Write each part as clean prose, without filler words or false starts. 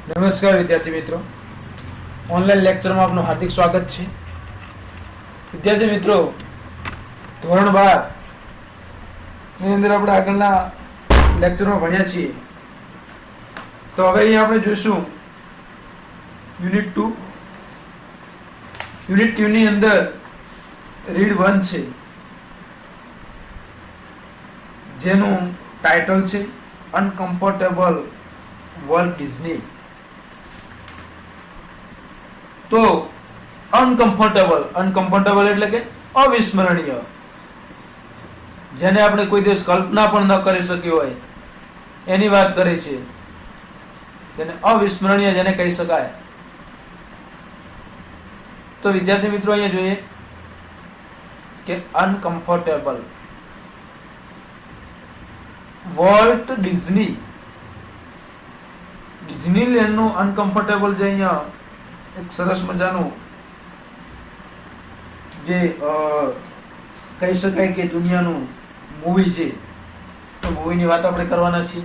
નમસ્કાર વિદ્યાર્થી મિત્રો, ઓનલાઈન લેક્ચરમાં આપનું હાર્દિક સ્વાગત છે. વિદ્યાર્થી મિત્રો, ધોરણ 12 ની અંદર આપણે આગળના લેક્ચરમાં ભણ્યા છીએ. તો હવે અહીંયા આપણે જોઈશું યુનિટ 2. યુનિટ 2 ની અંદર રીડ 1 છે, જેનું ટાઇટલ છે અનકમ્ફર્ટેબલ વોલ્ટ ડિઝની. તો અનકમ્ફર્ટેબલ એટલે કે અવિસ્મરણીય, જેને આપણે કોઈ દિવસ કલ્પના પણ ન કરી શકી હોય એની વાત કરે છે. તેને અવિસ્મરણીય જેને કહી શકાય. તો વિદ્યાર્થી મિત્રો, અહીંયા જોઈએ કે અનકમ્ફર્ટેબલ વોલ્ટ ડિઝની, ડિઝનીલેન્ડનું અનકમ્ફર્ટેબલ જે અહીંયા એક સરસ મજાનું જે કહી શકાય કે દુનિયાનું મૂવી છે, તો મૂવીની વાત આપણે કરવાના છીએ.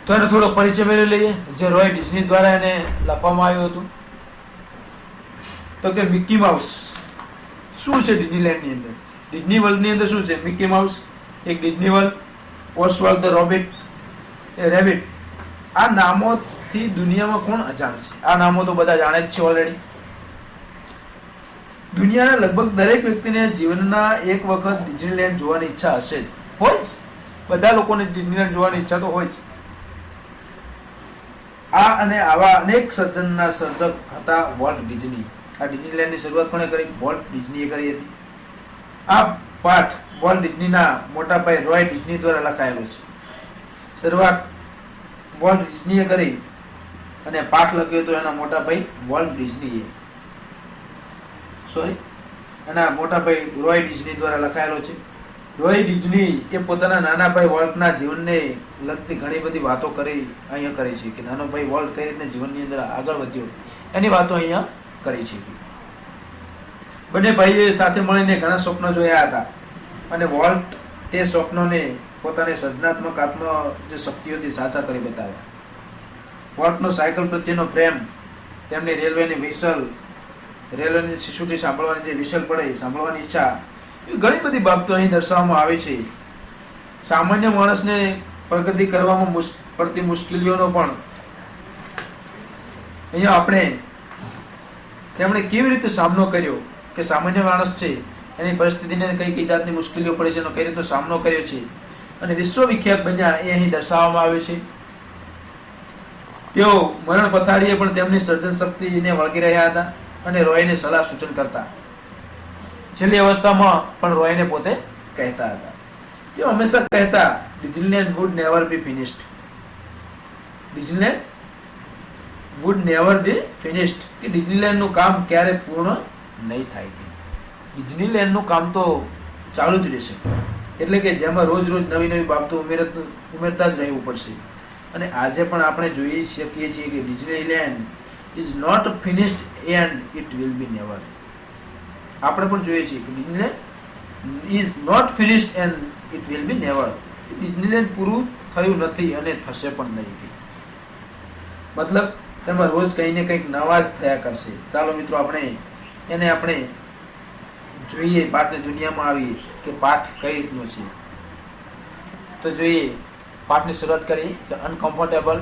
તો એનો થોડો પરિચય મેળવી લઈએ, જે રોય ડિઝની દ્વારા એને લખવામાં આવ્યું હતું. તો કે મિકી માઉસ શું છે ડિઝનીલેન્ડની અંદર, ડિઝની વર્લ્ડની અંદર શું છે? મિકી માઉસ, એક ડિઝની વર્લ્ડ, ઓસ્વાલ્ડ ધ રેબિટ. આ નામોથી દુનિયામાં કોણ અજાણ છે? આ નામો તો બધા જાણે જ છે ઓલરેડી. દુનિયાના લગભગ દરેક વ્યક્તિને જીવનના એક વખત ડિઝનીલેન્ડ જોવાની ઈચ્છા હશે જ, હોય જ. બધા લોકોને ડિઝનીલેન્ડ જોવાની ઈચ્છા તો હોય જ. આ અને આવા અનેક સર્જનના સર્જક હતા વોલ્ટ ડિઝની. આ ડિઝનીલેન્ડની શરૂઆત કોણે કરી? વોલ્ટ ડિઝનીએ કરી હતી. આ પાઠ વોલ્ટ ડિઝનીના મોટા ભાઈ રોય ડિઝની દ્વારા લખાયેલો છે. શરૂઆત વોલ્ટ ડિઝનીએ કરી અને પાઠ લખ્યો હતો એના મોટા ભાઈ વોલ્ટ ડિઝનીએ, એના મોટા ભાઈ રોય ડિઝની દ્વારા લખાયેલો છે. રોય ડિઝની એ પોતાના નાના ભાઈ વોલ્ટના જીવનને લગતી ઘણી બધી વાતો અહીંયા કરી છે, કે નાનો ભાઈ વોલ્ટ કઈ રીતે જીવનની અંદર આગળ વધ્યો એની વાતો અહીંયા કરી છે. બંને ભાઈએ સાથે મળીને ઘણા સ્વપ્નો જોયા હતા અને વોલ્ટ તે સ્વપ્નોને પોતાની સર્જનાત્મક જે શક્તિઓથી સાચા કરી બતાવ્યા. વોલ્ટનો સાયકલ પ્રત્યેનો પ્રેમ, તેમની રેલવેની શિશુટી સાંભળવાની જે વિસલ પડે સાંભળવાની ઈચ્છા, એ ઘણી બધી બાબતો અહીં દર્શાવવામાં આવે છે. સામાન્ય માણસને પ્રગતિ કરવામાં પડતી મુશ્કેલીઓનો પણ અહીંયા તેમણે કેવી રીતે સામનો કર્યો, કે સામાન્ય માણસ છે એની પરિસ્થિતિને કઈ જાતની મુશ્કેલીઓ પડે છે એનો કઈ રીતનો સામનો કર્યો છે અને વિશ્વવિખ્યાત બન્યા, એ અહીં દર્શાવવામાં આવ્યું છે. તેઓ મરણ પથારીએ પણ તેમની સર્જન શક્તિને વળગી રહ્યા હતા અને રોયને સલાહ સૂચન કરતા. છેલ્લી અવસ્થામાં પણ રોયને પોતે કહેતા હતા, તેઓ હંમેશા કહેતા, Disneyland would never be finished. Disneyland would never be finished, કે ડિઝનીલેન્ડનું કામ ક્યારે પૂર્ણ નહીં થાય. ડિઝનીલેન્ડનું કામ તો ચાલુ જ રહેશે, એટલે કે જેમાં રોજ નવી નવી બાબતો ઉમેરતા જ રહેવું પડશે. અને આજે પણ આપણે જોઈ શકીએ છીએ કે Disneyland is not finished and it will be never. આપણે પણ જોઈએ છીએ કે Disneyland is not finished and it will be never. ડિઝનીલેન્ડ પૂરું થયું નથી અને થશે પણ નહીં. મતલબ તેમાં રોજ કંઈ ને કંઈક નવા જ થયા કરશે. ચાલો મિત્રો, આપણે જોઈએ, પાઠની દુનિયામાં આવીએ કે પાઠ કઈ રીતનો છે. તો જોઈએ, પાઠની શરૂઆત કરીએ કે અનકમ્ફર્ટેબલ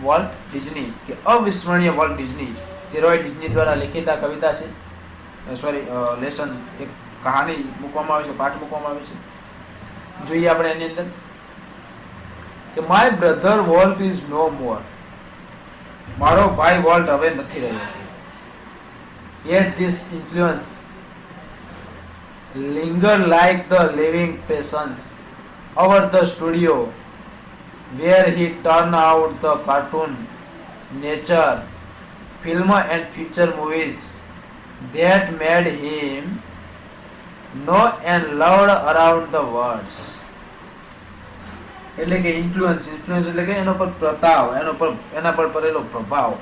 વોલ્ટ ડિઝની, કે અવિસ્મરણીય વોલ્ટ ડિઝની, જે રોય ડિઝની દ્વારા લિખિત આ કવિતા છે, લેસન, એક કહાની મૂકવામાં આવે છે, પાઠ મૂકવામાં આવે છે. જોઈએ આપણે એની અંદર કે my brother Walt is no more. મારો ભાઈ વોલ્ટ હવે નથી રહ્યો. Yet this influence linger like the living presence over the studio where he turned out the cartoon, nature, film and feature movies that made him known and loved around the world. એટલે કે influence એટલે કે એના પર પ્રતાપ, એના પર પડેલો પ્રભાવ.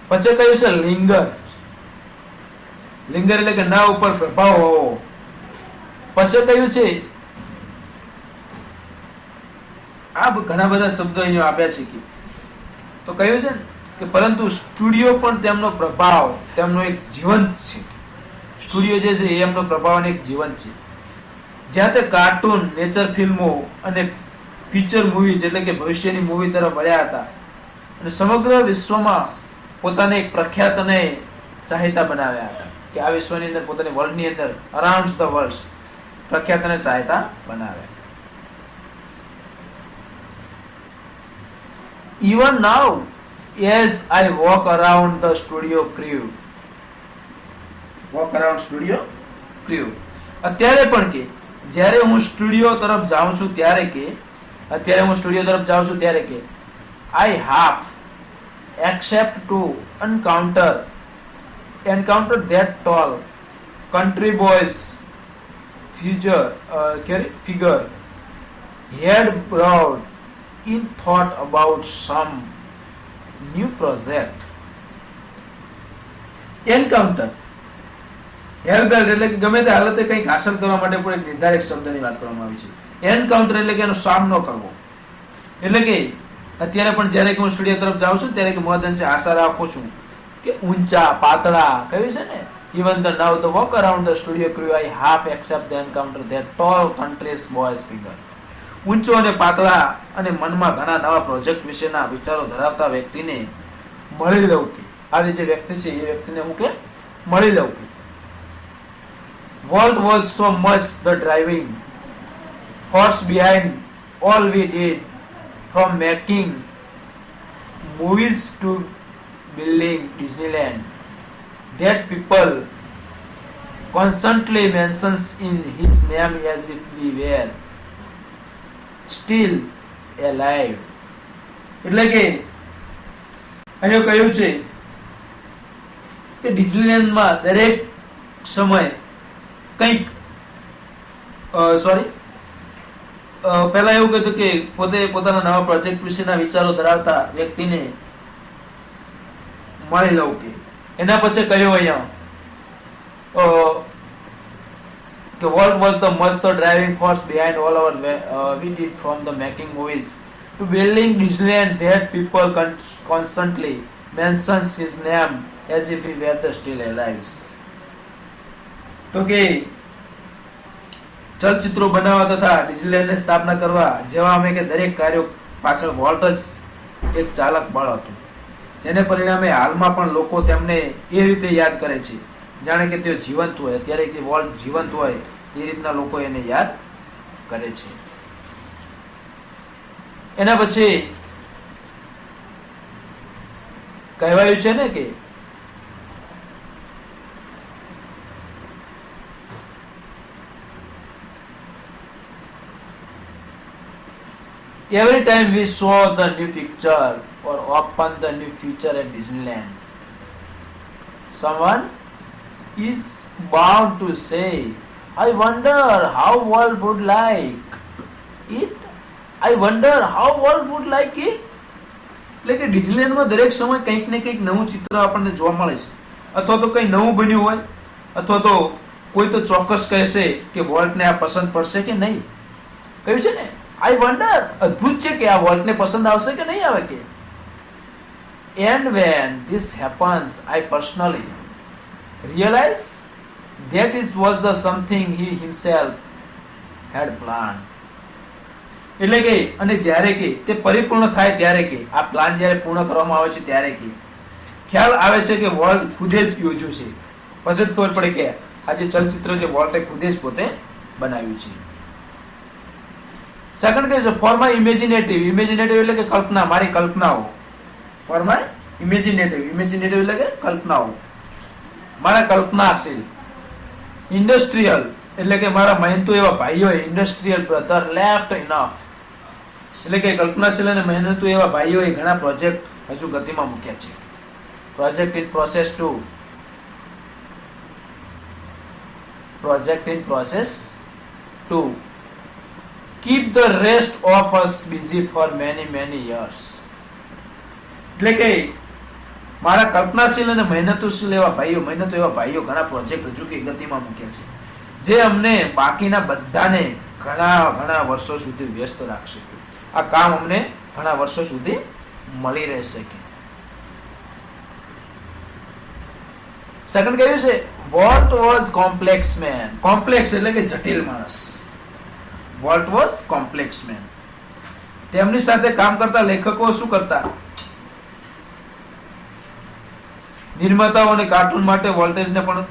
પછી કહ્યું છે લિંગર એટલે કે ના ઉપર પ્રભાવ હોવો. પછી કહ્યું છે આ ઘણા બધા શબ્દો અહીંયા આપ્યા છે કે તો કહ્યું છે ને કે પરંતુ સ્ટુડિયો પણ તેમનો પ્રભાવ, તેમનો એક જીવંત છે. સ્ટુડિયો જે છે એમનો પ્રભાવ એક જીવંત છે. જ્યાં તે કાર્ટૂન, નેચર ફિલ્મો અને ફીચર મૂવીઝ એટલે કે ભવિષ્યની મૂવી તરફ વળ્યા હતા અને સમગ્ર વિશ્વમાં પોતાને એક પ્રખ્યાત અને ચાહિતા બનાવ્યા હતા. કે આ વિશ્વની અંદર, પોતાની વર્લ્ડની અંદર, અરાઉન્ડ ધ વર્લ્ડ પ્રખ્યાત અને ચાહિતા બનાવ્યા. Even now, as I walk around the studio crew, અત્યારે પણ કે જ્યારે હું સ્ટુડિયો તરફ જાઉં છું ત્યારે કે I have except to encounter that tall country boy's figure, head bowed in thought about some new project. Encounter, હેરબેલ્ટ એટલે કે ગમે તે હાલતે કંઈક હાંસલ કરવા માટે પણ એક નિર્ધારિત શબ્દની વાત કરવામાં આવી છે. એનકાઉન્ટર એટલે કે એનો સામનો કરવો. એટલે કે અત્યારે પણ જ્યારે હું સ્ટુડિયો તરફ જાઉં છું ત્યારે કે મહદઅંશે આશા રાખું છું કે ઊંચા પાતળા કહ્યું છે ને, even the now the walk around the studio crew I half accept the encounter that tall country's boy's figure. ઊંચો અને પાતળા અને મનમાં ઘણા નવા પ્રોજેક્ટ વિશેના વિચારો ધરાવતા વ્યક્તિને મળી લઉં કે આવી જે વ્યક્તિ છે એ વ્યક્તિને હું કે મળી લઉં કે World was so much the driving force behind all we did, from making movies to building Disneyland, that people constantly mentions in his name as if we were still alive. એટલે કે અહીંયા કહ્યું છે કે ડિઝનીલેન્ડમાં દરેક સમય કંઈક પહેલા એવું કહેતું કે પોતે પોતાના નવા પ્રોજેક્ટ વિશેના વિચારો ધરાવતા વ્યક્તિને મળી લઉં કે એના પછી કહ્યું અહીંયા કે what was the most driving force behind all our we did, from the making movies to building Disneyland, that people constantly mentions his name as if he were the still alive. તો કે ચલચિત્રો બનાવવા તથા ડિઝનીલેન્ડની સ્થાપના કરવા જેવા અમે કે દરેક કાર્યો પાછળ વોલ્ટ જ એક ચાલક બળ હતું, જેને પરિણામે હાલમાં પણ લોકો તેમને એ રીતે યાદ કરે છે જાણે કે તેઓ જીવંત હોય. અત્યારે જે વોલ્ટ જીવંત હોય એ રીતના લોકો એને યાદ કરે છે. એના પછી કહેવાયું છે ને કે every time we saw the new picture or open the new feature at Disneyland, someone is bound to say, I wonder how world would like it. I wonder how world would like it. એટલે કે ડિઝનીલેન્ડમાં દરેક સમય કંઈક ને કંઈક નવું ચિત્ર આપણને જોવા મળે છે, અથવા તો કંઈ નવું બન્યું હોય, અથવા તો કોઈ તો ચોક્કસ કહેશે કે વોલ્ટને આ પસંદ પડશે કે નહીં. કહ્યું છે ને આઈ વન્ડર, અદ્ભુત છે કે આ વોલ્ટને પસંદ આવશે કે નહીં આવે કે. And when this happens, I personally realize that it was the something he himself had planned. એટલે કે અને જ્યારે કે તે પરિપૂર્ણ થાય ત્યારે કે આ પ્લાન જ્યારે પૂર્ણ કરવામાં આવે છે ત્યારે કે ખ્યાલ આવે છે કે વોલ્ટ ખુદે જ યોજ્યું છે. પછી જ ખબર પડે કે આ જે ચલચિત્ર છે વોલ્ટે ખુદે જ પોતે બનાવ્યું છે. સેકન્ડ કહે છે ફોર માય ઇમેજિનેટિવ. ઇમેજિનેટિવ એટલે કે કલ્પના, મારી કલ્પનાઓ. ફોર માય ઇમેજિનેટિવ, ઇમેજિનેટિવ એટલે કે કલ્પનાઓ, મારા કલ્પનાશીલ. ઇન્ડસ્ટ્રીયલ એટલે કે મારા મહેનતુ એવા ભાઈઓએ, ઇન્ડસ્ટ્રીયલ બ્રધર લેફ્ટ ઇનફ એટલે કે કલ્પનાશીલ અને મહેનતુ એવા ભાઈઓએ ઘણા પ્રોજેક્ટ હજુ ગતિમાં મૂક્યા છે. Project in process 2, project in process 2 keep the rest of us busy for many years. એટલે કે મારા કલ્પનાશીલ અને મહેનતુશીલ એવા ભાઈઓ, મહેનતુ એવા ભાઈઓ ઘણા પ્રોજેક્ટ હજુ કે ગતિમાં મૂક્યા છે, જે અમને બાકીના બધાને ઘણા વર્ષો સુધી વ્યસ્ત રાખશે. આ કામ અમને ઘણા વર્ષો સુધી મળી રહેશે કે. સેકન્ડ કહ્યું છે Walt was complex man. Complex એટલે કે જટિલ માણસ. Walt was complex man. તેમની સાથે કામ કરતા લેખકો શું કરતા? નિર્માતાઓ અને કાર્ટૂન માટે વોલ્ટેજને પણ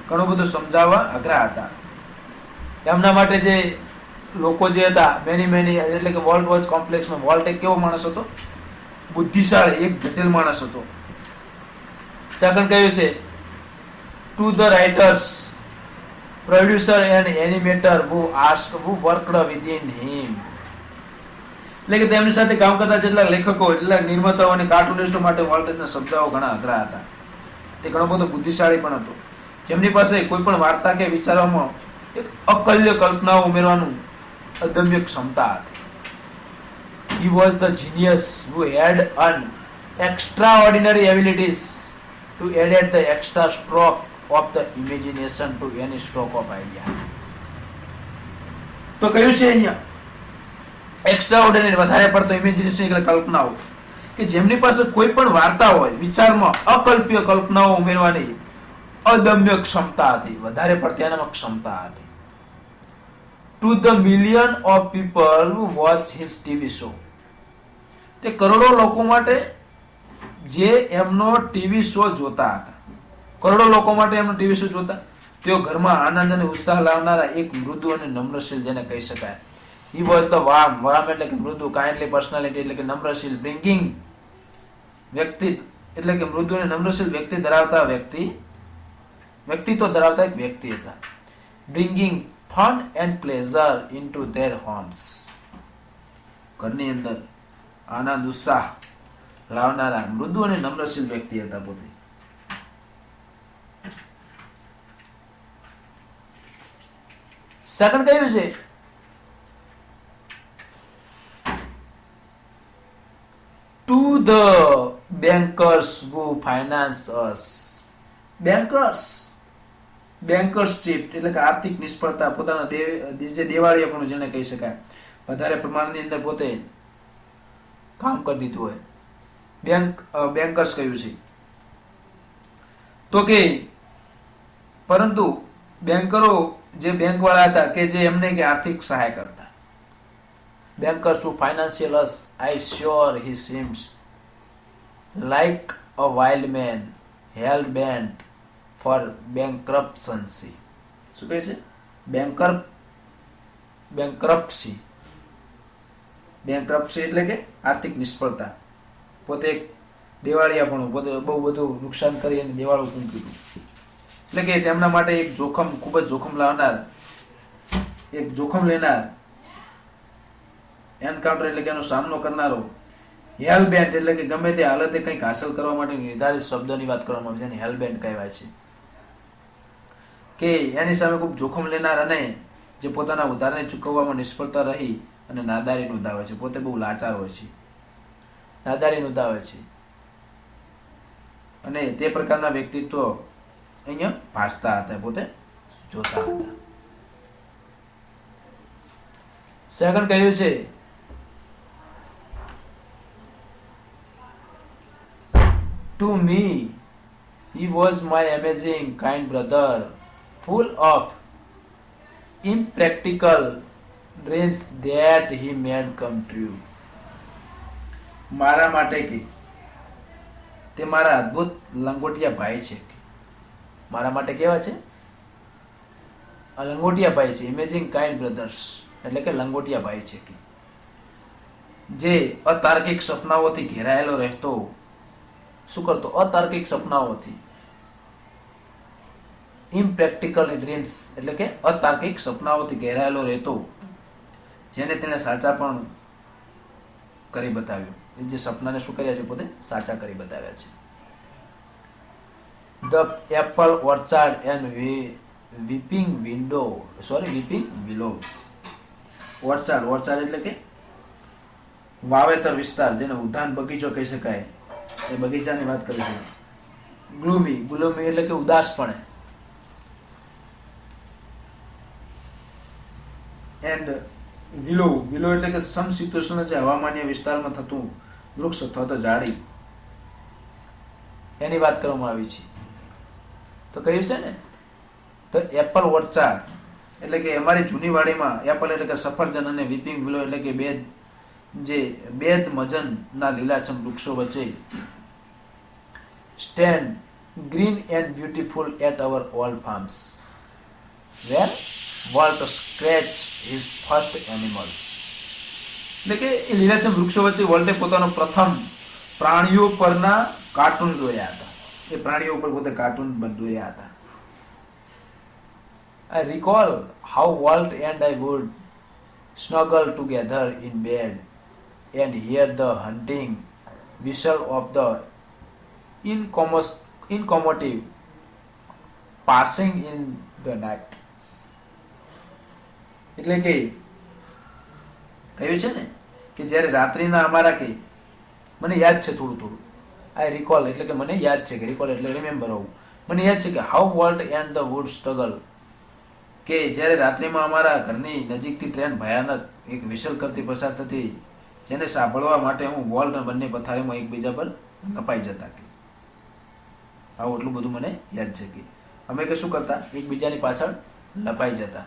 ઘણું બધું સમજાવવા અઘરા હતા. એમના માટે જે લોકો જે હતા મેની એટલે કે Walt was complex man. Walt એક કેવો માણસ હતો? બુદ્ધિશાળી, એક જટિલ માણસ હતો. સેકન્ડ કહ્યું છે to the writers, producer and animator who worked within him. એટલે કે તેમની સાથે કામ કરતા જેટલા લેખકો, જેટલા નિર્માતાઓ અને કાર્ટુનિસ્ટો માટે વોલ્ટેજના શબ્દો ઘણા અઘરા હતા. તે ઘણો બધો બુદ્ધિશાળી પણ હતો, જેમની પાસે કોઈ પણ વાર્તા કે વિચારવામાં એક અકલ્ય કલ્પનાઓ ઉમેરવાનું અદમ્ય ક્ષમતા હતી. He was the genius who had an extraordinary abilities to add the extra stroke of the imagination to any stroke of idea. તો કયું છે અહીંયા એક્સ્ટ્રાઓર્ડિનરી, વધારે પડતો ઇમેજિનેશન એટલે કલ્પનાઓ, કે જેમની પાસે કોઈ પણ વાર્તા હોય, વિચારમાં અકલ્પ્ય કલ્પનાઓ ઉમેરવાની અદમ્ય ક્ષમતા હતી, વધારે પડતી એનામાં ક્ષમતા હતી. To the million of people who watch his TV show. તે કરોડો લોકો માટે જે એમનો ટીવી શો જોતા હતા, કરોડો લોકો માટે એમનો ટીવી શો જોતા, તેઓ ઘરમાં આનંદ અને ઉત્સાહ લાવનારા એક મૃદુ અને નમ્રશીલ, જેને કહી શકાય. He was the warm એટલે કે મૃદુ, કાઇન્ડલી પર્સનાલિટી એટલે કે નમ્રશીલ, બ્રિંગિંગ વ્યક્તિ એટલે કે મૃદુ અને નમ્રશીલ વ્યક્તિત્વ ધરાવતા એક વ્યક્તિ હતા. Bringing fun and pleasure into their homes. ઘરની અંદર આનંદ ઉત્સાહ લાવનારા મૃદુ અને નમ્રશીલ વ્યક્તિ હતા પોતે. સેકન્ડ કયું છે to the bankers who finance us. Bankers trip એટલે કે આર્થિક નિષ્ફળતા, પોતાના જે દેવાળિયાપણું જેને કહી શકાય, વધારે પ્રમાણની અંદર પોતે કામ કરી દીધું હોય, બેન્કર્સ કહ્યું છે. તો કે પરંતુ બેન્કરો જે બેંક વાળા હતા કે જે એમને કે આર્થિક સહાય કરતા. Bankers to financial us, I sure he seems like a wild man hell bent for bankruptcy. શું કહે છે? બેન્કરપ્સી એટલે કે આર્થિક નિષ્ફળતા. પોતે દેવાળિયાપણું, પોતે બહુ બધું નુકસાન કરી અને દેવાળું મૂક્યું. એટલે કે તેમના માટે એક જોખમ, ખૂબ જ જોખમ લાવનાર, એક જોખમ લેનાર, એન્કાઉન્ટર એટલે કે એનો સામનો કરનારો, હેલબેન્ટ એટલે કે ગમે તે હાલતે કંઈક હાંસલ કરવા માટે નિર્ધારિત શબ્દની વાત કરવામાં આવે છે, એને હેલબેન્ટ કહેવાય છે. કે એની સામે ખૂબ જોખમ લેનાર અને જે પોતાના ઉધારને ચૂકવવામાં નિષ્ફળતા રહી અને નાદારી નોંધાવે છે. પોતે બહુ લાચાર હોય છે, નાદારી નોંધાવે છે, અને તે પ્રકારના વ્યક્તિત્વ અહીંયા ભાસતા હતા, પોતે જોતા હતા. સેકન્ડ કહ્યું છે To me, he was my amazing kind brother, full of impractical dreams that he made come true. મારા માટે કે તે મારા અદ્ભુત લંગોટિયા ભાઈ છે. મારા માટે કેવા છે? લંગોટિયા ભાઈ છે. ઇમેજિંગ કાઇન્ડ બ્રધર્સ એટલે કે લંગોટિયા ભાઈ છે કે જે અતાર્કિક સપનાઓથી ઘેરાયેલો રહેતો. શું કરતો? અતાર્કિક સપનાઓથી. ઇમ્પ્રેક્ટિકલ ડ્રીમ્સ એટલે કે અતાર્કિક સપનાઓથી ઘેરાયેલો રહેતો, જેને તેણે સાચા પણ કરી બતાવ્યું. એ જે સપનાને શું કર્યા છે? પોતે સાચા કરી બતાવ્યા છે. The apple orchard and weeping willows. Orchard એટલે કે વાવેતર વિસ્તાર, જેને ઉદ્યાન બગીચો કહી શકાય, એ બગીચાની વાત કરી છે. ગ્લુમી એટલે કે ઉદાસપણે. એન્ડ વિલો એટલે કે સમશીતોષ્ણ જે હવામાનીય વિસ્તારમાં થતું વૃક્ષ અથવા તો ઝાડી એની વાત કરવામાં આવી છે. તો કહ્યું છે ને, તો એપલ ઓર્ચાર્ડ એટલે કે અમારી જૂની વાડીમાં એપલ એટલે કે સફરજન અને વીપિંગ વિલો એટલે કે બેદ મજનના લીલાછમ વૃક્ષો વચ્ચે stand green and beautiful at our old farms where Walt scratched his first animals. એટલે કે એ લીલાછમ વૃક્ષો વચ્ચે વોલ્ટે પોતાનો પ્રથમ પ્રાણીઓ પરના કાર્ટૂન દોર્યા હતા. એ પ્રાણીઓ ઉપર પોતે કાર્ટૂન દોર્યા હતા. I recall how Walt and I would snuggle together in bed and hear the hunting whistle of the incommoditive passing in the night. એટલે કે કહ્યું છે ને કે જ્યારે રાત્રિના અમારા કે મને યાદ છે થોડું થોડું, આઈ રિકોલ એટલે કે મને યાદ છે, કે રિકોલ એટલે રિમેમ્બર હોવું, મને યાદ છે કે how Walt and the wood struggle, કે જ્યારે રાત્રિમાં અમારા ઘરની નજીકથી ટ્રેન ભયાનક એક વિશલ કરતી પસાર થતી, જેને સાંભળવા માટે હું વોલ્ટ બંને પથારીમાં એકબીજા પર લપાઈ જતા. કે આવું એટલું બધું મને યાદ છે કે અમે કે શું કરતા, એકબીજાની પાછળ લપાઈ જતા.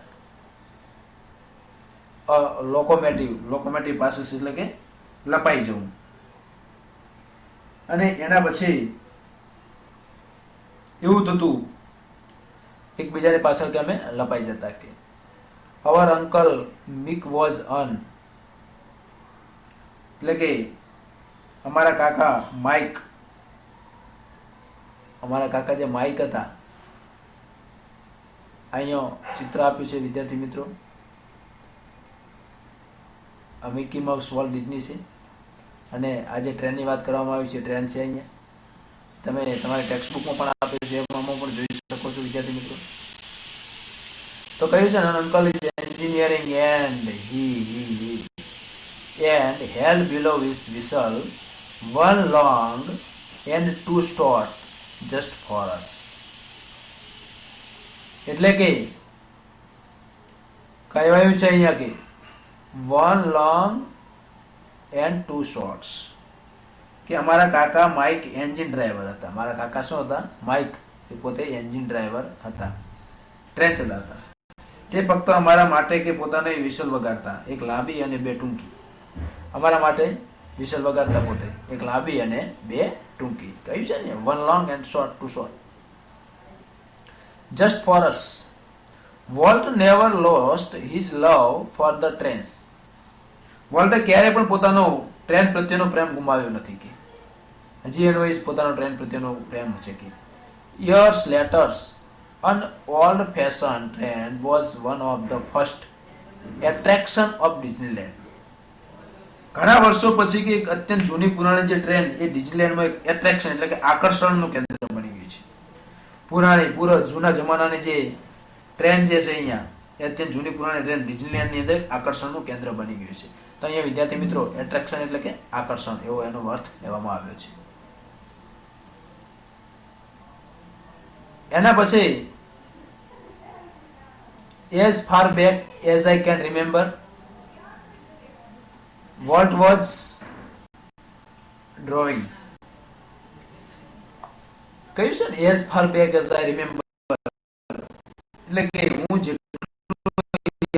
લોકોમેટિવ પાસીસ એટલે કે લપાઈ જવું. અને એના પછી એવું થતું એકબીજાની પાછળ કે અમે લપાઈ જતા. કે અવર અંકલ મિક વોઝ અન એટલે કે અમારા કાકા માઇક, અમારા કાકા જે માઇક હતા, અહીંયા ચિત્ર આપ્યું છે વિદ્યાર્થી મિત્રો, આ મિકી માઉસ વોલ્ટ ડિઝની છે. અને આ જે ટ્રેનની વાત કરવામાં આવી છે, ટ્રેન છે અહીંયા, તમે તમારી ટેક્સ્ટબુકમાં પણ આપ્યું છે, એમાં પણ જોઈ શકો છો વિદ્યાર્થી મિત્રો. તો કહ્યું છે ને, uncle is engineering and he held below his whistle one long and two short just for us. એટલે કે કહેવાયું છે અહીંયા કે one long and two shorts, કે અમારા કાકા માઇક એન્જિન ડ્રાઈવર હતા. મારા કાકા શું હતા? માઇક, એ પોતે એન્જિન ડ્રાઈવર હતા, ટ્રેન ચલાવતા. તે ફક્ત અમારા માટે કે પોતાને વિસલ વગાડતા, એક લાંબી અને બે ટૂંકી. અમારા માટે વિસલ વગાડતા પોતે, એક લાંબી અને બે ટૂંકી. કહ્યું છે ને, one long and short too short, just for us. Walt never lost his love for the trains. વોલ્ટે ક્યારે પણ પોતાનો ટ્રેન પ્રત્યેનો પ્રેમ ગુમાવ્યો નથી. કે હજી એનો પોતાનો ટ્રેન પ્રત્યેનો પ્રેમ છે. કે years later an old fashioned train was one of the first attraction of Disneyland. ઘણા વર્ષો પછી કે એક અત્યંત જૂની પુરાણી જે ટ્રેન એ ડિઝનીલેન્ડમાં એક એટ્રેક્શન એટલે કે આકર્ષણનું કેન્દ્ર બની ગયું છે. પૂરા જૂના જમાનાની જે ટ્રેન જે છે અહીંયા, એ અત્યંત જૂની પુરાણી ટ્રેન ડિઝનીલેન્ડની અંદર આકર્ષણનું કેન્દ્ર બની ગયું છે. તો અહીંયા વિદ્યાર્થી મિત્રો, એટ્રેક્શન એટલે કે આકર્ષણ એવો એનો અર્થ લેવામાં આવ્યો છે. એના પછી as far back as I can remember, Walt was drawing. કહ્યું છે ને, as far back as I remember, એટલે કે હું જેટલું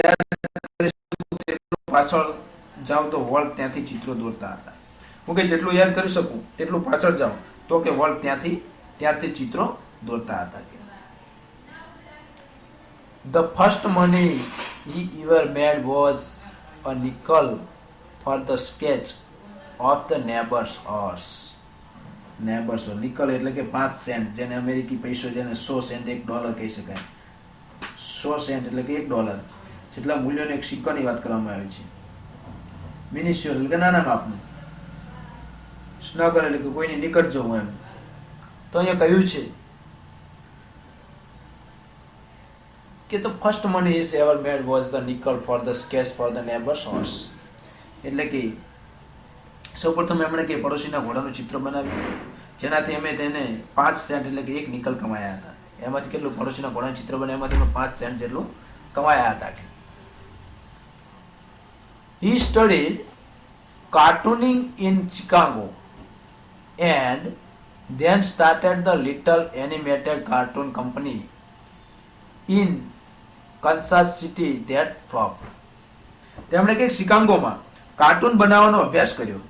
યાદ કરી શકું તેટલું પાછળ જાઉં તો વોલ્ટ ત્યાંથી ચિત્રો દોરતા હતા. હું કે જેટલું યાદ કરી શકું તેટલું પાછળ જાઉં તો કે વોલ્ટ ત્યારથી ચિત્રો દોરતા હતા. The first money he ever made was a nickel for the sketch of the neighbor's horse. Neighbours nickel એટલે કે 5 સેન્ટ, જેને અમેરિકી પૈસો જેને 100 સેન્ટ $1 કહી શકાય. 100 સેન્ટ એટલે કે $1 જેટલા મૂલ્યનો એક સિક્કાની વાત કરવામાં આવી છે. મિનિસ્યોર એટલે કે નાના માપનું. સ્નગલ એટલે કે કોઈની નિકટ જવું એમ. તો અહીંયા કહ્યું છે કે the first money is ever made was the nickel for the sketch for the neighbor's horse. એટલે કે સૌપ્રથમ એમણે કે પડોશીના ઘોડાનું ચિત્ર બનાવ્યું, જેનાથી અમે તેને 5 સેન્ટ એટલે કે 1 નિકલ કમાયા હતા. એમાંથી કેટલું પડોશીના ઘોડાનું ચિત્ર બને, એમાંથી 5 સેન્ટ જેટલું કમાયા હતા. He studied cartooning in Chicago and then started the Little Animated Cartoon Company in Kansas City that flopped. તેમણે કે શિકાગોમાં કાર્ટૂન બનાવવાનો અભ્યાસ કર્યો.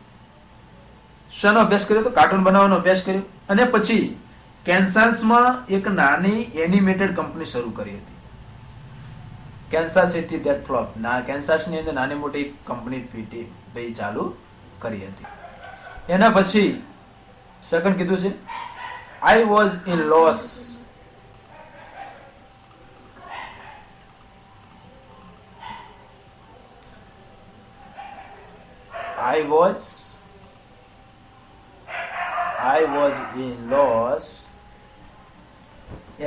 શાનો અભ્યાસ કર્યો? તો કાર્ટૂન બનાવવાનો અભ્યાસ કર્યો અને પછી કેન્સાસમાં એક નાની એનિમેટેડ કંપની શરૂ કરી હતી. કેન્સાસ સિટી ધેટ ફ્લોપ, કેન્સાસની અંદર નાની મોટી કંપની ભાઈ ચાલુ કરી હતી. એના પછી સેકન્ડ કીધું છે I was in loss. I was in Los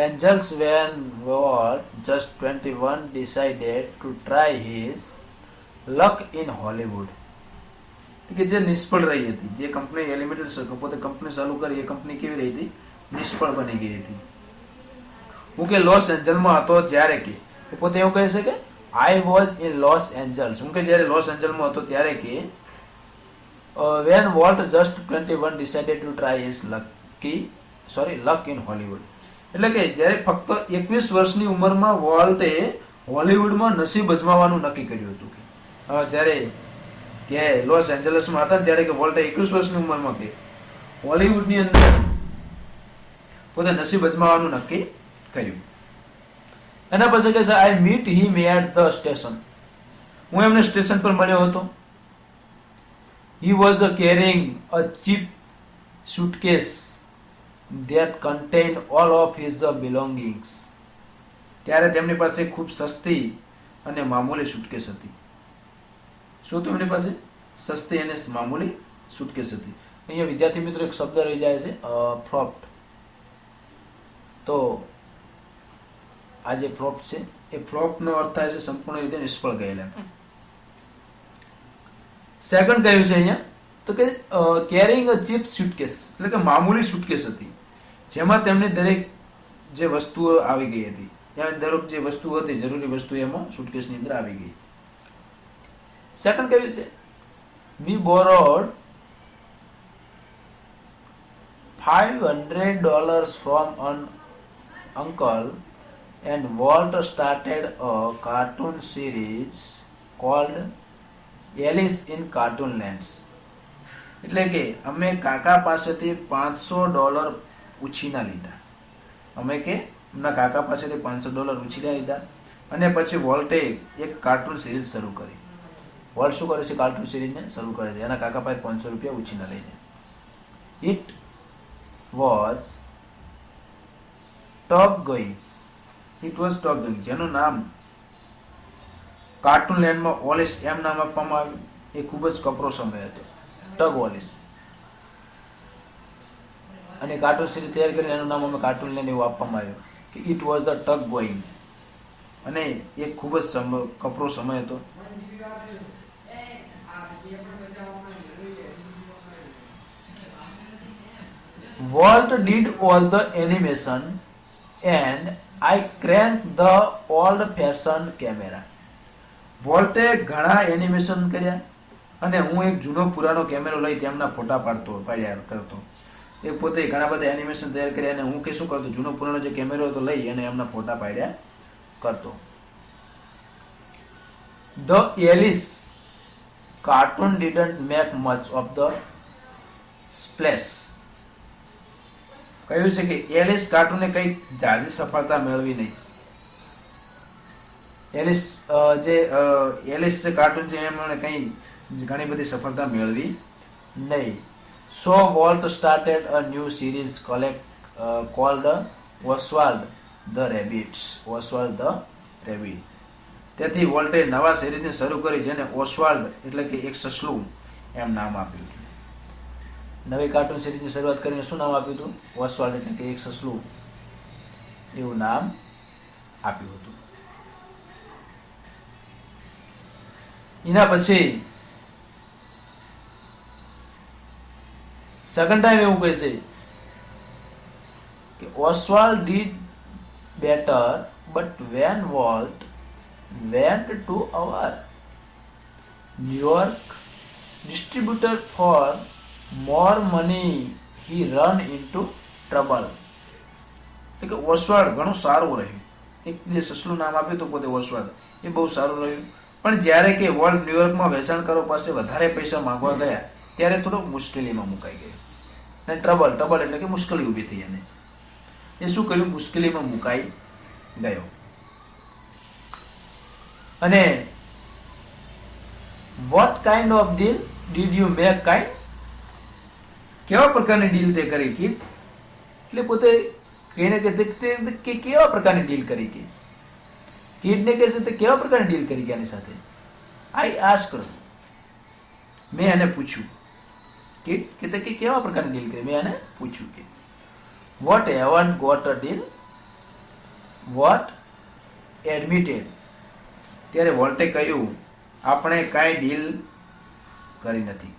Angeles when Walt, just 21, decided to try his luck in Hollywood. કે જે નિષ્ફળ રહી હતી, જે કંપની એલિમેટેડ પોતે કંપની ચાલુ કરી એ કંપની કેવી રહી હતી? નિષ્ફળ બની ગઈ હતી. હું કે લોસ એન્જલમાં હતો જ્યારે કે પોતે એવું કહે છે કે I was in loss angels. હું કે જ્યારે લોસ એન્જલમાં હતો ત્યારે કે when Walt just 21 decided to try his luck in Hollywood. એટલે કે જ્યારે ફક્ત 21 વર્ષની ઉંમરમાં વોલ્ટે હોલિવૂડમાં નસીબ અજમાવવાનું નક્કી કર્યું હતું. કે જ્યારે કે લોસ એન્જલસમાં હતા ત્યારે કે વોલ્ટે 21 વર્ષની ઉંમરમાં કે હોલિવૂડની અંદર પોતે નસીબ અજમાવવાનું નક્કી કર્યું. એના પછી કહે છે I meet him at the station. હું એમને સ્ટેશન પર મળ્યો હતો. He was carrying a cheap suitcase that contained all of his belongings. ત્યારે તેમની પાસે ખૂબ સસ્તી અને મામૂલી સુટકેસ હતી. શું તેમની પાસે? સસ્તી અને મામૂલી સુટકેસ હતી. અહીંયા વિદ્યાર્થી મિત્રો એક શબ્દ રહી જાય છે ફ્લોપ્ડ. તો આ જે ફ્લોપ છે એ ફ્લોપનો અર્થ થાય છે સંપૂર્ણ રીતે નિષ્ફળ ગયેલા. સેકન્ડ કયું છે અહીંયા તો કે કેરિંગ અ ચીપ સુટકેસ, એટલે કે મામૂલી સુટકેસ હતી જેમાં તેમની દરેક જે વસ્તુઓ આવી ગઈ હતી. ત્યાં દરેક જે વસ્તુ હતી જરૂરી વસ્તુ એમાં સુટકેસની અંદર આવી ગઈ. સેકન્ડ કયું છે we borrowed $500 from an uncle and Walt started a cartoon series called Alice in Cartoon Lands. એટલે કે અમે કાકા પાસેથી $500 ઉછીના લીધા. અમે કે એમના કાકા પાસેથી $500 ઉછીના લીધા અને પછી વોલ્ટે એક કાર્ટૂન સિરીઝ શરૂ કરી. વોલ્ટ શું કરે છે? કાર્ટૂન સિરીઝને શરૂ કરે છે એના કાકા પાસે $500 ઉછીના લઈને. It was top going. જેનું નામ કાર્ટૂન લેન્ડમાં ઓલિસ એમ નામ આપવામાં આવ્યું. એ ખૂબ જ કપરો સમય હતો, ટગ ઓલિસ. અને કાર્ટૂન સિરીઝ તૈયાર કરીને એનું નામ અમે કાર્ટૂન લેન્ડ એવું આપવામાં આવ્યું કે it was the tug going. અને એ ખૂબ જ કપરો સમય હતો. Walt did all the animation and I cranked the old-fashioned camera. વોલ્ટે ઘણા એનિમેશન કર્યા અને હું એક જૂનો પુરાનો કેમેરો લઈ તેમના ફોટા પાડ્યા કરતો. એ પોતે ઘણા બધા એનિમેશન તૈયાર કર્યા અને હું કે શું કરતો? જૂનો પુરાનો જે કેમેરો હતો લઈ અને એમના ફોટા પાડ્યા કરતો. The Alice cartoon didn't make much of the splash. કહ્યું છે કે એલિસ કાર્ટૂને કઈ જાજી સફળતા મેળવી નહીં. એલિસ જે કાર્ટૂન છે એમણે કઈ ઘણી બધી સફળતા મેળવી નહીં. So Walt started a new series called Oswald the Rabbit. તેથી વોલ્ટે નવા સિરીઝને શરૂ કરી જેને ઓસ્વાલ્ડ એટલે કે એક સસલું એમ નામ આપ્યું. નવી કાર્ટૂન સિરીઝની શરૂઆત કરીને શું નામ આપ્યું હતું? ઓસ્વાલ્ડ એટલે કે એક સસલું એવું નામ આપ્યું હતું. એના પછી સેકન્ડ ટાઈમ એવું કહે છે કે Oswald did better but when Walt went to our New York distributor for more money he run into trouble. એટલે કે ઓસ્વાલ્ડ ઘણું સારું રહ્યું. એક જે સસલું નામ આપ્યું હતું પોતે ઓસ્વાલ્ડ, એ બહુ સારું રહ્યું. પણ જ્યારે કે વોલ્ટ ન્યુયોર્કમાં વેચાણકારો પાસે વધારે પૈસા માંગવા ગયા ત્યારે થોડો મુશ્કેલીમાં મુકાઈ ગયો. અને ટ્રબલ એટલે કે મુશ્કેલી ઊભી થઈ. એને એ શું કર્યું? મુશ્કેલીમાં મુકાઈ ગયો. અને what kind of deal did you make kind? કેવા પ્રકારની ડીલ તે કરી કે? એટલે પોતે કહીને કે કેવા પ્રકારની ડીલ કરી કે? કિડને કહે છે તે કેવા પ્રકારની ડીલ કરી કે આની સાથે? આઈ આસ્ક્ડ, મેં એને પૂછ્યું. કિડ કહેતા કે કેવા પ્રકારની ડીલ કરી? મેં એને પૂછ્યું કે what haven't got a deal? What admitted, ત્યારે વોલ્ટે કહ્યું આપણે કાંઈ ડીલ કરી નથી,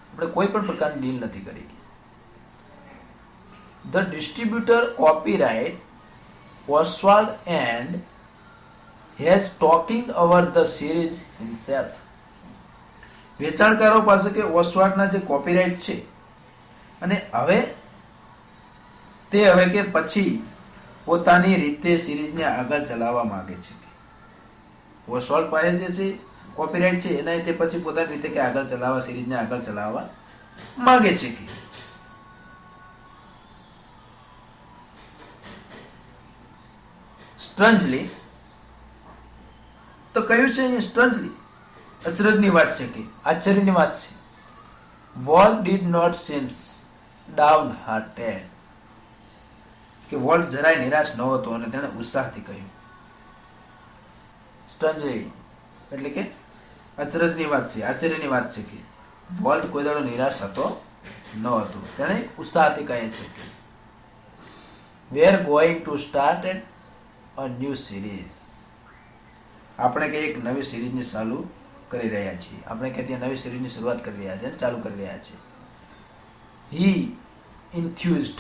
આપણે કોઈ પણ પ્રકારની ડીલ નથી કરી. The distributor copyright Oswald and has talking over the series himself. વેચાણકારો પાસે કે ઓસ્વાલ્ડના જે કોપીરાઇટ છે અને હવે કે પછી પોતાની રીતે સિરીઝને આગળ ચલાવવા માંગે છે. ઓસ્વાલ્ડ પાસે જે છે કોપીરાઇટ છે એના તે પછી પોતાની રીતે કે આગળ ચલાવવા, સિરીઝને આગળ ચલાવવા માંગે છે કે સ્ટ્રેન્જલી, તો કહ્યું છે અહીંયા સ્ટ્રેન્જલી, અચરજની વાત છે કે આશ્ચર્યની વાત છે. Walt did not seems downhearted, કે વોલ્ટ જરાય નિરાશ ન હતો અને તેણે ઉત્સાહથી કહ્યું. સ્ટ્રેન્જલી એટલે કે અચરજની વાત છે, આશ્ચર્યની વાત છે કે વોલ્ટ કોઈ દાડો નિરાશ હતો ન હતો. તેણે ઉત્સાહથી કહે છે કે we are going to start a new series, આપણે કે એક નવી સિરીઝની ચાલુ કરી રહ્યા છીએ. આપણે કે ત્યાં નવી સિરીઝની શરૂઆત કરી રહ્યા છે, ચાલુ કરી રહ્યા છે. હી ઇન્થ્યુઝડ,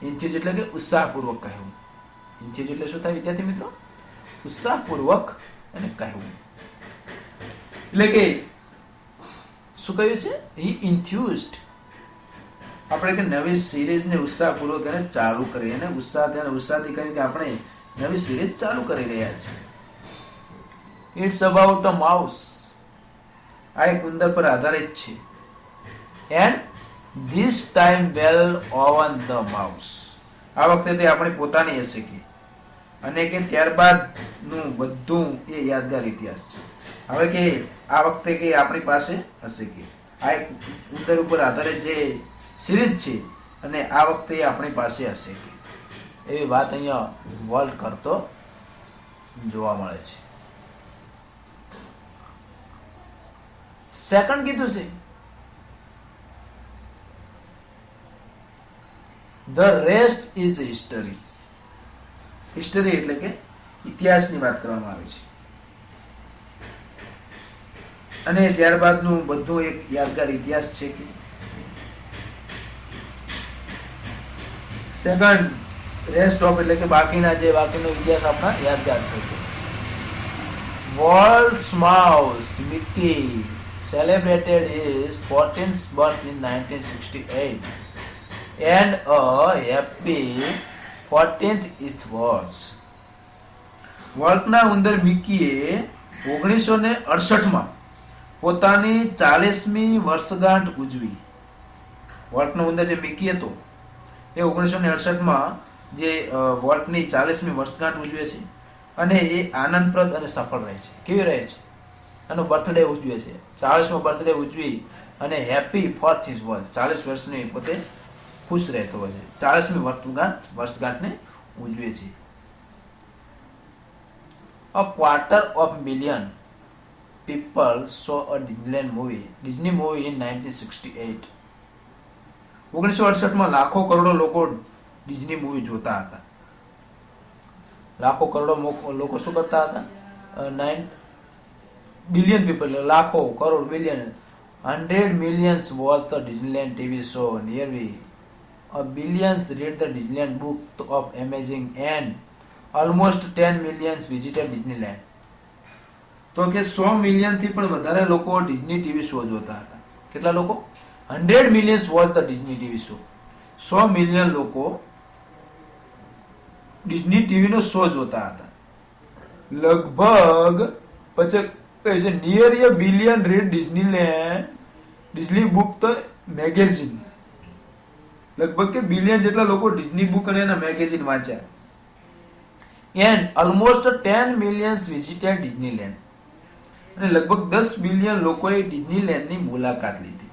ઇન્થ્યુઝ એટલે કે ઉત્સાહપૂર્વક કહેવું. ઇન્થ્યુઝ એટલે શું થાય વિદ્યાર્થી મિત્રો? ઉત્સાહપૂર્વક અને કહેવું. એટલે કે શું કહ્યું છે? હી ઇન્થ્યુઝડ, આપણે કે નવી સિરીઝને ઉત્સાહપૂર્વક એને ચાલુ કરી, અને ઉત્સાહથી કહ્યું કે આપણે નવી સિરીઝ ચાલુ કરી રહ્યા છીએ. ઇટ્સ અબાઉટ અ માઉસ, આ એક ઉંદર પર આધારિત છે. And this time well oven the mouse, આ વખતે તે આપણી પોતાની હશે કે, અને કે ત્યારબાદ નું બધું એ યાદગાર ઇતિહાસ છે. હવે કે આ વખતે કે આપણી પાસે હશે કે આ એક ઉંદર ઉપર આધારિત જે સિરીઝ છે અને આ વખતે આપણી પાસે હશે કે, એવી વાત અહીંયા વોલ્ટ કરતો જોવા મળે છે. સેકન્ડ કીધું છે the rest is history. History એટલે કે ઇતિહાસની વાત કરવામાં આવી છે, અને ત્યારબાદનું બધું એક યાદગાર ઇતિહાસ છે કે સેકન્ડ રેસ્ટ ઓફ એટલે કે બાકીનો ઇતિહાસ આપણા યાદગાર છે. વોલ્ટ's mouse Mickey celebrated his 14th birth in 1968 and a happy 14th it was. વોલ્ટના ઉંદર મિકીએ 1968માં પોતાની 40મી વર્ષગાંઠ ઉજવી. વોલ્ટનો ઉંદર જે મિકી હતો એ 1968માં જે વોલ્ટની 40મી વર્ષગાંઠ ઉજવે છે, અને એ આનંદપ્રદ અને સફળ રહે છે. કેવી રહે છે? એનો બર્થડે ઉજવે છે, 40મો બર્થડે ઉજવી અને હેપી 4th ઇઝ વોઝ, 40 વર્ષની પોતે ખુશ રહેતો હોય છે, 40મી વર્ષગાંઠને ઉજવે છે. A quarter of million people saw a Disney movie in 1968. 1968માં લાખો કરોડો લોકો ડિઝની મૂવી જોતા હતા. લાખો કરોડો લોકો શું કરતા હતા? 9 billion people, લાખો crore billion, 100 millions watched the Disneyland TV show, nearly a billions read the Disneyland book of amazing, and almost 10 millions visited Disneyland. તો કે 100 મિલિયન થી પણ વધારે લોકો ડિઝની ટીવી શો જોતા હતા. કેટલા લોકો? 100 millions watch the Disney TV show. 100 million લોકો ડિઝની ટીવી નો શો જોતા હતા. લગભગ પછી કહે છે near a billion read Disney book the magazine. લગભગ કે બિલિયન જેટલા લોકો ડિઝની બુક અને એના મેગેઝિન વાંચ્યા. And almost 10 millions visited Disneyland. અને લગભગ 10 બિલિયન લોકોએ ડિઝનીલેન્ડની મુલાકાત લીધી.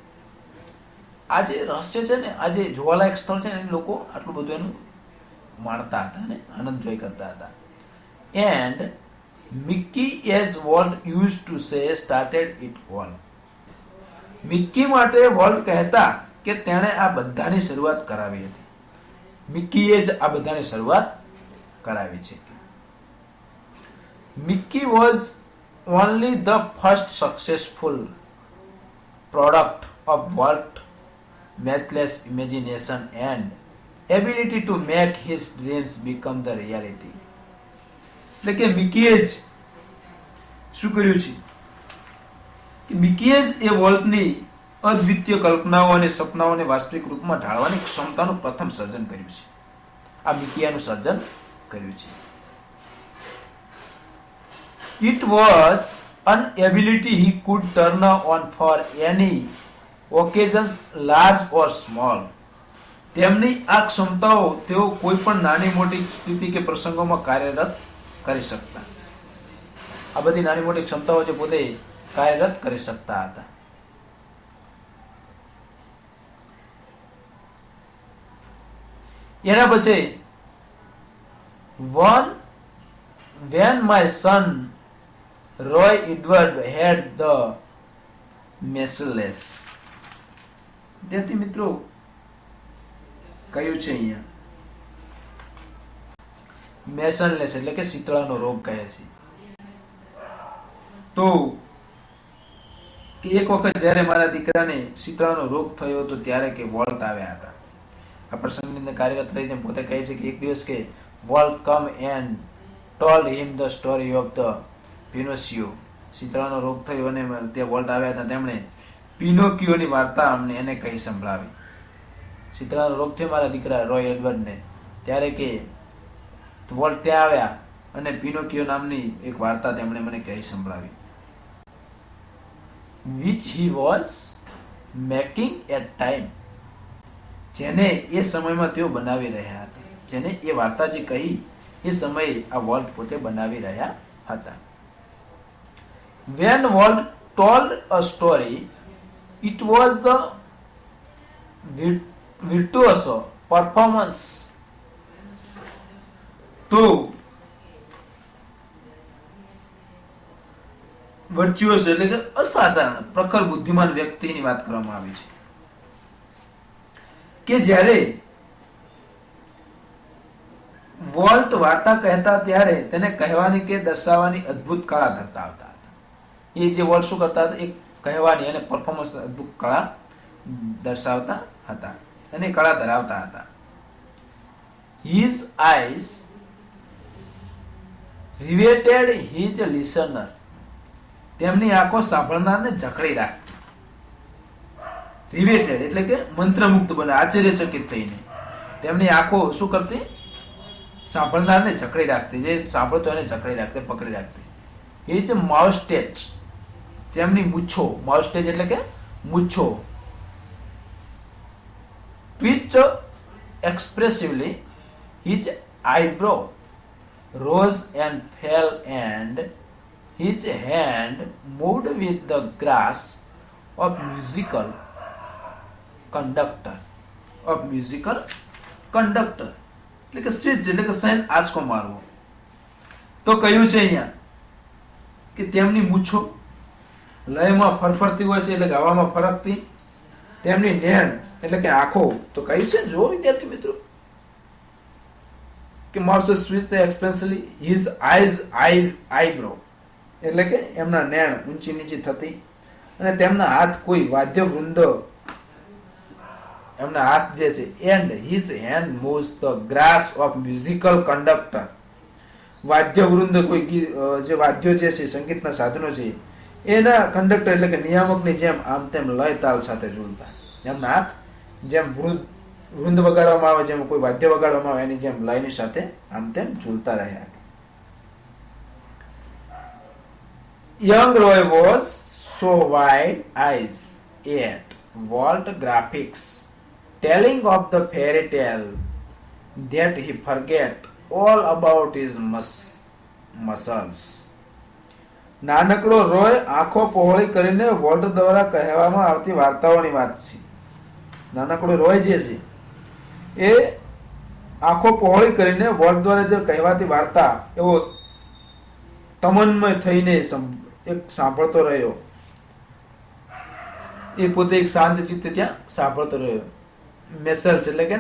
આ જે રહસ્ય છે ને, આ જે જોવાલાયક સ્થળ છે ને, લોકો આટલું બધું એનું માણતા હતા ને આનંદ જોઈ કરતા હતા. And Mickey as volt use to say started it all. Mickey માટે વોલ્ટ કહેતા કે તેણે આ બધાની શરૂઆત કરાવી હતી. મિકીએ જ આ બધાની શરૂઆત કરાવી છે. Mickey was only the first successful product of volt matchless imagination and ability to make his dreams become the reality. એટલે કે મિકીએ જ શું કર્યું છે કે મિકીએ જ એ વોલ્ટની અદ્વિતીય કલ્પનાઓ અને સપનાઓને વાસ્તવિક રૂપમાં ઢાળવાની ક્ષમતાનું પ્રથમ સર્જન કર્યું છે. આ મિકીયાનું સર્જન કર્યું છે. It was an ability he could turn on for any occasions, large or small. તેમની આ ક્ષમતાઓ તેઓ કોઈ પણ નાની મોટી સ્થિતિ કે પ્રસંગોમાં કાર્યરત કરી શકતા. આ બધી નાની મોટી ક્ષમતાઓ છે પોતે કાર્યરત કરી શકતા હતા. એના પછી when my son Roy Edward had the merciless. વિદ્યાર્થી મિત્રો કયું છે અહીંયા મેસનલેસ એટલે કે શીતળાનો રોગ કહે છે. તો એક વખત જ્યારે મારા દીકરાને શીતળાનો રોગ થયો હતો ત્યારે કે વોલ્ટ આવ્યા હતા. આ પ્રસંગની અંદર કાર્યરત રહી તેમ પોતે કહે છે કે એક દિવસ કે Walt come and told him the story of the Pinocchio. શીતળાનો રોગ થયો અને ત્યાં વોલ્ટ આવ્યા હતા. તેમણે પિનોકિયોની વાર્તા અમને એને કહી સંભળાવી. શીતળાનો રોગ થયો મારા દીકરા રોય એડવર્ડને ત્યારે કે વોલ્ટ ત્યાં આવ્યા અને પિનોકિયો નામની એક વાર્તા તેમણે મને કહી સંભળાવી. which he was making at time. જેને એ સમયમાં તેઓ બનાવી રહ્યા હતા. જેને એ વાર્તા જે કહી એ સમયે આ વોલ્ટ પોતે બનાવી રહ્યા હતા. when Walt told a story, it was the virtuoso performance. તો વર્ચ્યુઅસ એટલે કે અસાધારણ પ્રખર બુદ્ધિમાન વ્યક્તિની વાત કરવામાં આવી છે કે જ્યારે વોલ્ટ વાર્તા કહેતા ત્યારે તેને કહેવાની કે દર્શાવવાની અદ્ભુત કળા ધરતા હતા. એ જે વોલ્ટ શું કરતા હતા, એક કહેવાની અને પરફોર્મન્સ અદ્ભુત કળા દર્શાવતા હતા અને કળા ધરાવતા હતા. His eyes riveted his listener. તેમની આંખો સાંભળનારને જકડી રાખતી. રિવેટેડ એટલે કે મંત્રમુગ્ધ બને, આશ્ચર્યચકિત થઈને. તેમની આંખો શું કરતી? સાંભળનારને જકડી રાખતી. જે સાંભળતો એને જકડી રાખતી, પકડી રાખતી. એ જે માઉસ્ટેચ, તેમની મૂછો, માઉસ્ટેચ એટલે કે મૂછો, twitched expressively, his eyebrow rose and fell, and his hand moved with the grace of musical conductor. એટલે કે સ્વિચ એટલે કે સહેજ આંચકો મારવો. તો કહ્યું છે અહીંયા કે તેમની મૂછો લયમાં ફરફરતી હોય છે એટલે કે હવામાં ફરકતી. તેમની નેણ એટલે કે આંખો, તો કહ્યું છે જો વિદ્યાર્થી મિત્રો કે mouse switch the expansively his eyebrow એટલે કે એમના નેણ ઊંચી નીચી થતી અને તેમના હાથ કોઈ વાદ્ય વૃંદ એમના હાથ જે છે, and his hand moves the grass of musical conductor, વાદ્ય વૃંદ જે વાદ્યો જે છે સંગીતના સાધનો છે એના કંડક્ટર એટલે કે નિયામકની જેમ આમ તેમ લય તાલ સાથે ઝૂલતા. એમના હાથ જેમ વૃંદ વગાડવામાં આવે, જેમ કોઈ વાદ્ય વગાડવામાં આવે એની જેમ લયની સાથે આમ તેમ ઝૂલતા રહ્યા. Young Roy was so wide eyes at Walt graphics telling of the fairy tale that he forget all about his muscles. નાનકડો રોય આંખો પહોળી કરીને વોલ્ટ દ્વારા કહેવામાં આવતી વાર્તાઓની વાત છે. નાનકડો રોય જે છે એ આંખો પહોળી કરીને વોલ્ટ દ્વારા જે કહેવાતી વાર્તા એવો તમન્મય થઈને એક સાંભળતો રહ્યો. એ પોતે એક શાંત ચિત્તે ત્યાં સાંભળતો રહ્યો. મેસલ્સ એટલે કે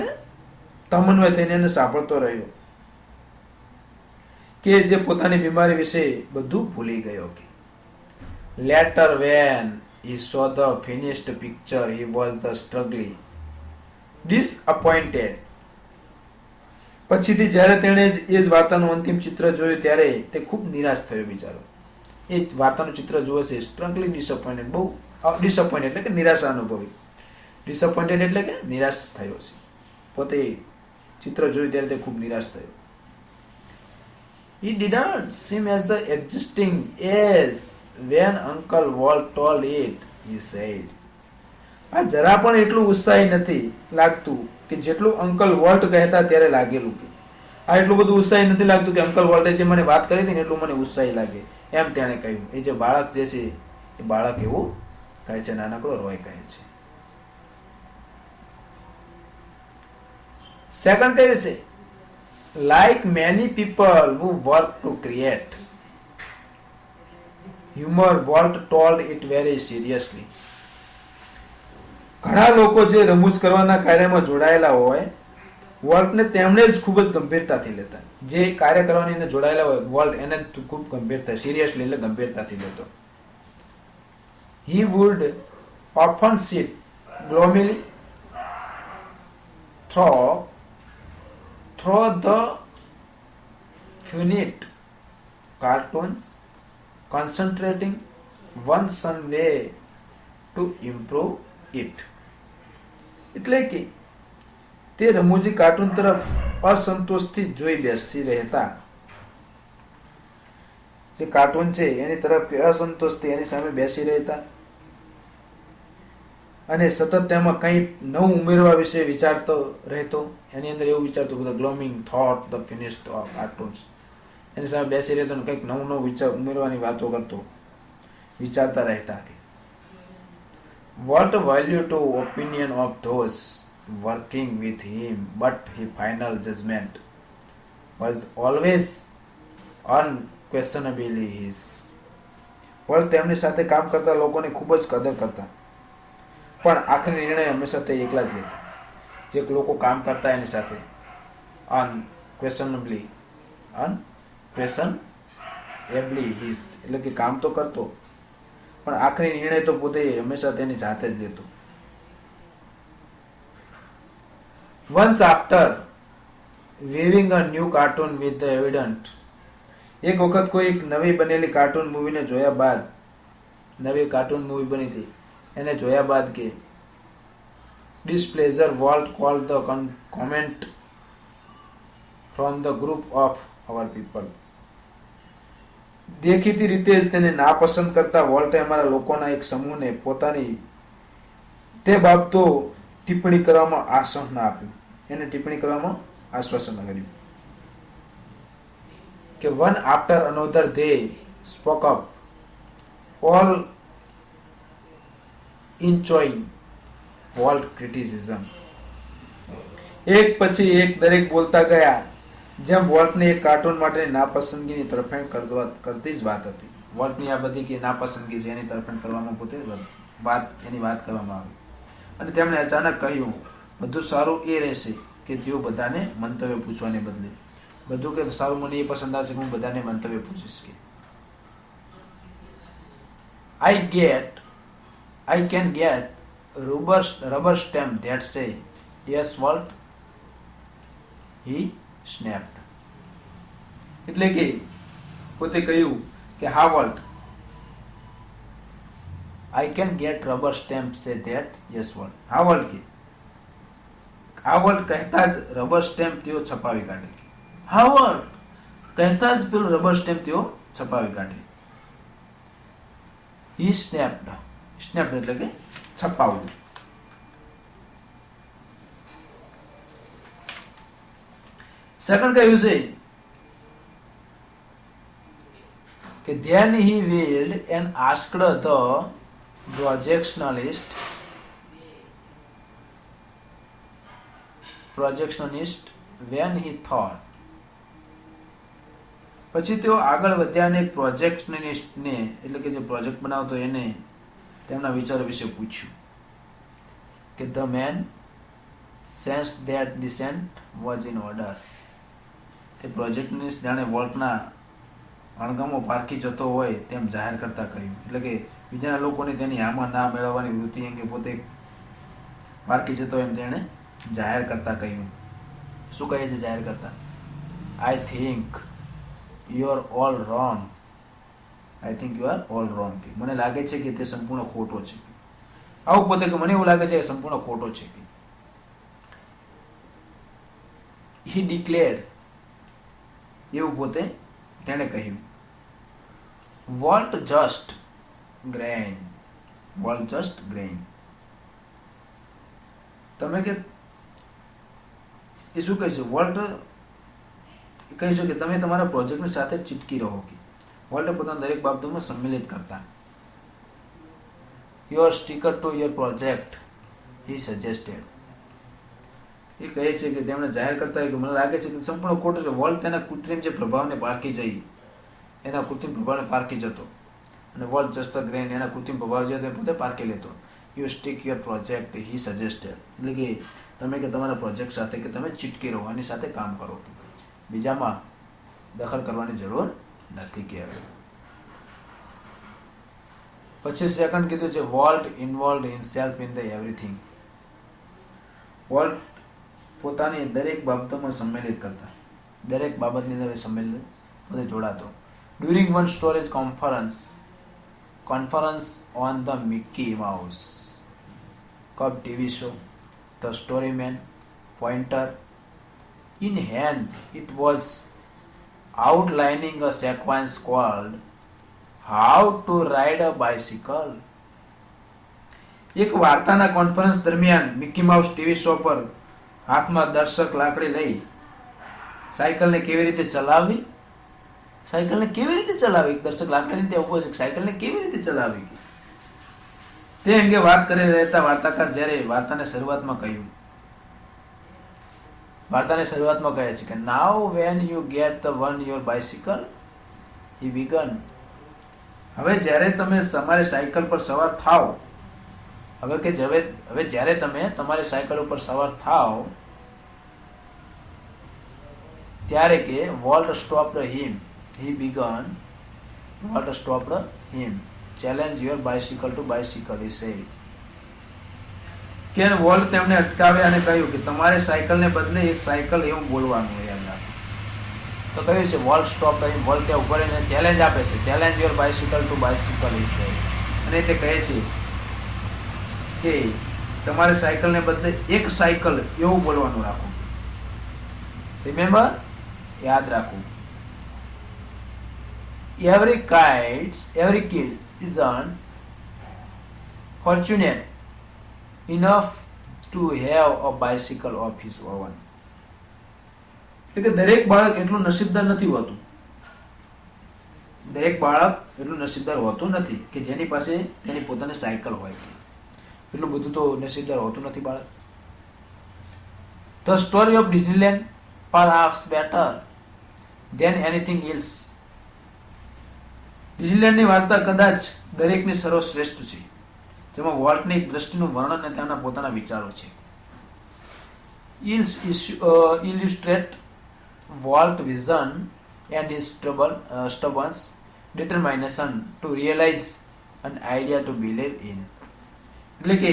તમન્મય થઈને એને સાંભળતો રહ્યો કે જે પોતાની બીમારી વિશે બધું ભૂલી ગયો. કે later when he saw the finished picture he was the struggling disappointed. પછીથી જ્યારે તેણે એ જ વાર્તાનું અંતિમ ચિત્ર જોયું ત્યારે તે ખૂબ નિરાશ થયો બિચારો. એ વાર્તાનું ચિત્ર જોવે છે સ્ટ્રગલિંગ ડિસઅપોઇન્ટેડ, બહુ ડિસઅપોઇન્ટેડ એટલે કે નિરાશા અનુભવી. ડિસઅપોઇન્ટેડ એટલે કે નિરાશ થયો છે. પોતે ચિત્ર જોયું ત્યારે તે ખૂબ નિરાશ થયો. He didn't seem as the existing as when Uncle Walt told it, he said. આ જરા પણ એટલું ઉત્સાહી નથી લાગતું કે જેટલું અંકલ વોલ્ટ કહેતા ત્યારે લાગેલું. કે આ એટલું બધું ઉત્સાહી નથી લાગતું કે અંકલ વોલ્ટે જે મને વાત કરી હતી ને એટલું મને ઉત્સાહી લાગે એમ તેણે કહ્યું. એ જે બાળક જે છે એ બાળક એવું કહે છે, નાનકડો રોય કહે છે. સેકન્ડ કહે છે, like many people who work to create humor, Walt told it very seriously. ઘણા લોકો જે રમૂજ કરવાના કાર્યમાં જોડાયેલા હોય વોલ્ટને તેમણે જ ખૂબ જ ગંભીરતાથી લેતા. જે કાર્ય કરવાની અંદર જોડાયેલા હોય વોલ્ટ એને ખૂબ ગંભીરતા, સિરિયસલી એટલે ગંભીરતાથી લેતો. He would often sit gloomily through the funny cartoons, concentrating one some way to improve it. એટલે કે તે રમૂજી કાર્ટૂન તરફ અસંતોષથી જોઈ બેસી રહેતા. જે કાર્ટૂન છે એની તરફ અસંતોષથી એની સામે બેસી રહેતા અને સતત તેમાં કંઈ નવું ઉમેરવા વિશે વિચારતો રહેતો. એની અંદર એવું વિચારતો બધા ગ્લોમિંગ થોટ ધ ફિનિશ્ડ કાર્ટૂન્સ, એની સામે બેસી રહેતો અને કંઈક નવું નવું વિચાર ઉમેરવાની વાતો કરતો, વિચારતા રહેતા. What value to opinion of those working with him, but his final judgment was always unquestionably his. Volt તેમની સાથે કામ કરતા લોકોની ખૂબ જ કદર કરતા, પણ આખરી નિર્ણય હંમેશા તે એકલા જ લેતા. જે લોકો કામ કરતા એની સાથે unquestionably his એટલે કે કામ તો કરતો પણ આખરી નિર્ણય તો પોતે હંમેશા તેની જાતે જ લેતો. Once after viewing a new cartoon with the evident, એક વખત કોઈ નવી બનેલી કાર્ટૂન મૂવીને જોયા બાદ, નવી કાર્ટૂન મૂવી બની હતી એને જોયા બાદ કે displeasure, Walt called the comment from the group of our people. દેખીતી રીતે જ તેને નાપસંદ કરતા વોલ્ટે અમારા લોકોના એક સમૂહને પોતાની તે બાબતો ટિપ્પણી કરવામાં આશ્વાસન આપ્યું. એને ટિપ્પણી કરવામાં આશ્વાસન કર્યું કે one after another they spoke up, all enjoying Walt criticism. એક પછી એક દરેક બોલતા ગયા જેમ વોલ્ટની એક કાર્ટૂન માટેની નાપસંદગીની તરફેણ કરતી જ વાત હતી. વોલ્ટની આ બધી કે નાપસંદગી છે એની તરફેણ કરવામાં પોતે એની વાત કરવામાં આવી અને તેમણે અચાનક કહ્યું બધું સારું એ રહેશે કે તેઓ બધાને મંતવ્ય પૂછવાને બદલે બધું કે સારું મને એ પસંદ આવશે હું બધાને મંતવ્ય પૂછીશ. કે I can get rubber stamp that say yes Walt, he snapped. એટલે કે પોતે કહ્યું કે હાવલ્ટ, I can get rubber stamp say that yes what. હાવલ્ટ કહેતા જ રબર સ્ટેમ્પ તેઓ છપાવી કાઢે. હાવલ્ટ કહેતા જ પેલું રબર સ્ટેમ્પ તેઓ છપાવી કાઢે. He snapped એટલે કે છપાવવું. સેકન્ડ કહ્યું છે કે then he wheeled and asked the projectionist when he thought. પછી તેઓ આગળ વધ્યા અને એક પ્રોજેક્શનિસ્ટને એટલે કે જે પ્રોજેક્ટ બનાવતો એને તેમના વિચારો વિશે પૂછ્યું કે the man sensed that descent was in order. તે પ્રોજેક્ટનિસ્ટ જાણે વોલ્ટના અણગમો પારખી જતો હોય તેમ જાહેર કરતા કહ્યું. એટલે કે બીજાના લોકોને તેની આમાં ના મેળવવાની વૃત્તિ અંગે પોતે પારખી જતો એમ તેણે જાહેર કરતા કહ્યું. શું કહે છે જાહેર કરતા? I think you are all wrong. મને લાગે છે કે તે સંપૂર્ણ ખોટો છે. આવું પોતે કે મને એવું લાગે છે કે સંપૂર્ણ ખોટો છે. He declared, એવું પોતે તેણે કહ્યું. Walt just grain. તમે કે એ શું કહે છે? વોલ્ટ કહે છે કે તમે તમારા પ્રોજેક્ટની સાથે ચીટકી રહો. કે વોલ્ટે પોતાના દરેક બાબતોમાં સંમિલિત કરતા. Your sticker to your project, he suggested. એ કહે છે કે તેમણે જાહેર કરતા કે મને લાગે છે કે સંપૂર્ણ ખોટો છે. વોલ્ટ તેના કૃત્રિમ જે પ્રભાવને પારખી જતો અને વોલ્ટ જસ્ટ ધ ગ્રેન એના કૃત્રિમ પ્રભાવ જે પોતે પારખી લેતો. You stick your project, he suggested. એટલે કે તમે કે તમારા પ્રોજેક્ટ સાથે કે તમે ચીટકી રહો, એની સાથે કામ કરો, બીજામાં દખલ કરવાની જરૂર નથી કહેવાય. પછી સેકન્ડ કીધું છે volt involved himself in the everything. Volt પોતાની દરેક બાબતોમાં સંમેલિત કરતા, દરેક બાબતની અંદર સંમેલિત પોતે જોડાતો. During one storage conference on the Mickey Mouse Club TV show, the Storyman, pointer in hand, it was outlining a sequence called How to Ride a Bicycle. એક વાર્તાના કોન્ફરન્સ દરમિયાન મિકી માઉસ ટીવી શો પર હાથમાં દર્શક લાકડી લઈ સાયકલને કેવી રીતે ચલાવવી, દર્શક લાકડીને તે ઉભો છે, સાયકલને કેવી રીતે ચલાવવી તે અંગે વાત કરી રહેતા વાર્તાકાર જ્યારે વાર્તાને શરૂઆતમાં કહે છે કે now when you get the one your bicycle, he began. હવે જ્યારે તમે તમારી સાયકલ પર સવાર થાવ, હવે જ્યારે તમે તમારી સાયકલ ઉપર સવાર થાવ ત્યારે કે Walt stopped him. He began. Walt stopped him. Challenge your bicycle to bicycle, he said. કે વોલ્ટ તેમને અટકાવ્યા અને કહ્યું કે તમારે સાયકલને બદલે એક સાયકલ એવું બોલવાનું યાદ રાખો. તો કહ્યું છે વોલ્ટ સ્ટોપ કરી, વોલ્ટ ત્યાં ઉપર એને ચેલેન્જ આપે છે. Challenge your bicycle to bicycle, he said. અને તે કહે છે કે તમારે સાયકલને બદલે એક સાયકલ એવું બોલવાનું રાખો. રિમેમ્બર, યાદ રાખવું. Every kid isn't fortunate enough to have a bicycle of his own. એટલે કે દરેક બાળક એટલું નસીબદાર હોતું નથી કે જેની પાસે તેની પોતાની સાયકલ હોય. એટલું બધું તો નસીબદાર હોતું નથી બાળક. The story of Disneyland perhaps better than anything else. ડિઝનીલેન્ડની વાર્તા કદાચ દરેકની સર્વશ્રેષ્ઠ છે, જેમાં વોલ્ટની એક દ્રષ્ટિનું વર્ણન અને તેમના પોતાના વિચારો છે. Illustrate Walt vision and his stubborn determination to realize an idea to believe in. એટલે કે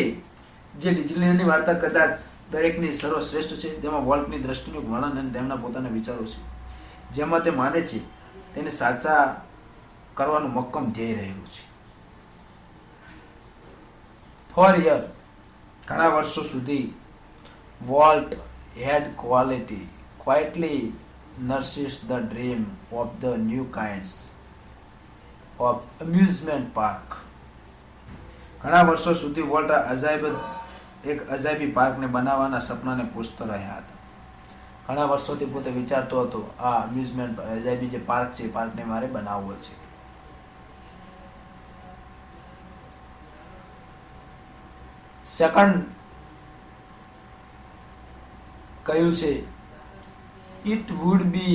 જે ડિઝનીલેન્ડની વાર્તા કદાચ દરેકની સર્વશ્રેષ્ઠ છે, તેમાં વોલ્ટની દ્રષ્ટિનું વર્ણન અને તેમના પોતાના વિચારો છે. જેમાં તે માને છે તેને સાચા કરવાનું મક્કમ ધ્યેય રહેલું છે. ફોર યર, ઘણા વર્ષો સુધી volt had quietly nourished the dream of the new kinds of amusement park. ઘણા વર્ષો સુધી વોલ્ટ એક અજાયબી પાર્કને બનાવવાના સપનાને પૂછતો રહ્યા હતા. ઘણા વર્ષોથી પોતે વિચારતો હતો આ અમ્યુઝમેન્ટ અજાયબી જે પાર્ક છે એ પાર્કને મારે બનાવવો છે. સેકન્ડ કહ્યું છે it would be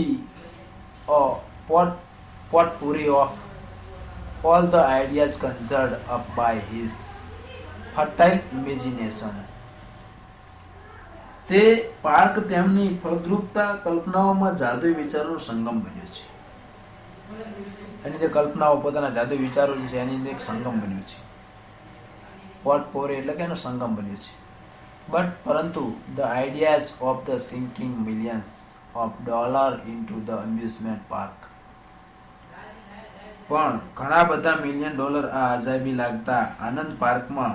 a potpourri of all the ideas conjured up by his fertile imagination. તે પાર્ક તેમની ફળદ્રુપતા કલ્પનાઓમાં જાદુઈ વિચારોનો સંગમ બન્યો છે. એની જે કલ્પનાઓ પોતાના જાદુઈ વિચારો છે એની એક સંગમ બન્યું છે. પોટપોરી એટલે કે એનો સંગમ બન્યો છે. પરંતુ the ideas of the sinking millions of dollars into the amusement park, પણ ઘણા બધા મિલિયન ડોલર આ અજાયબી લાગતા આનંદ પાર્કમાં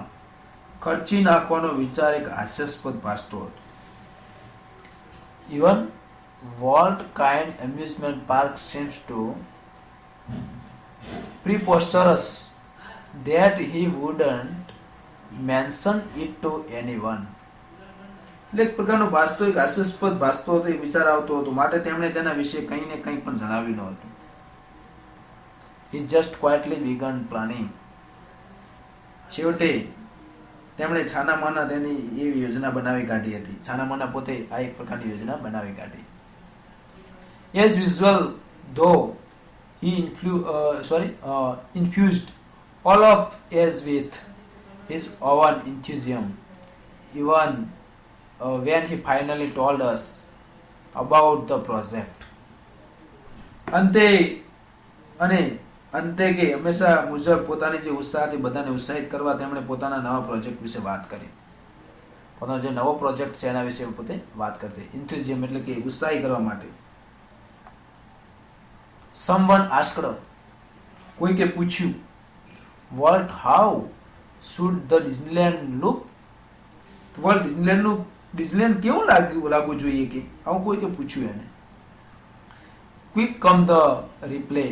ખર્ચી નાખવાનો વિચાર એક હાસ્યાસ્પદ ભાસતો હતો. Even Walt kind amusement park seems to preposterous that he wouldn't mention it to anyone. એટલે એક પ્રકારનો ભાસતો એક હાસ્યાસ્પદ ભાસતો હતો, એક વિચાર આવતો હતો, માટે તેમણે તેના વિશે કંઈ ને કંઈ પણ જણાવ્યું ન હતું. He just quietly began planning. છેવટે તેમણે છાનામાના તેની એવી યોજના બનાવી કાઢી હતી. છાનામાના પોતે આ એક પ્રકારની યોજના બનાવી કાઢી. As usual, though he infused all of us with his own enthusiasm, even when he finally told us about the project. અંતે કે હંમેશા મુજબ પોતાની જે ઉત્સાહથી બધાને ઉત્સાહિત કરવા તેમણે પોતાના નવા પ્રોજેક્ટ વિશે વાત કરી. પોતાનો જે નવો પ્રોજેક્ટ છે એના વિશે પોતે વાત કરતી. ઇન્થુઝિયમ એટલે કે ઉત્સાહી કરવા માટે. Someone asked, કોઈકે પૂછ્યું, Walt, how should the Disneyland look? Volt Disneyland કેવું લાગવું જોઈએ કે આવું કોઈકે પૂછ્યું એને. ક્વિક કમ ધ રિપ્લે,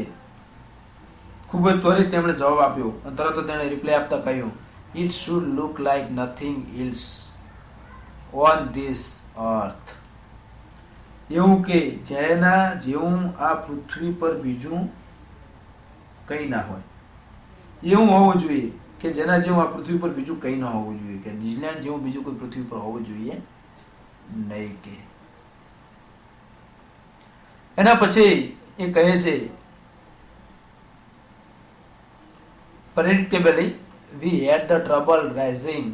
ખૂબ જ ત્વરિત તેમણે જવાબ આપ્યો અને તરત જ તેણે રિપ્લાય આપતા કહ્યું, it should look like nothing else on this અર્થ. એવું કે જેના જેવું આ પૃથ્વી પર બીજું કંઈ ના હોય એવું હોવું જોઈએ, કે જેના જેવું આ પૃથ્વી પર બીજું કંઈ ન હોવું જોઈએ, કે ડિઝનીલેન્ડ જેવું બીજું કોઈ પૃથ્વી પર હોવું જોઈએ નહીં. કે એના પછી એ કહે છે, predictably we had the trouble raising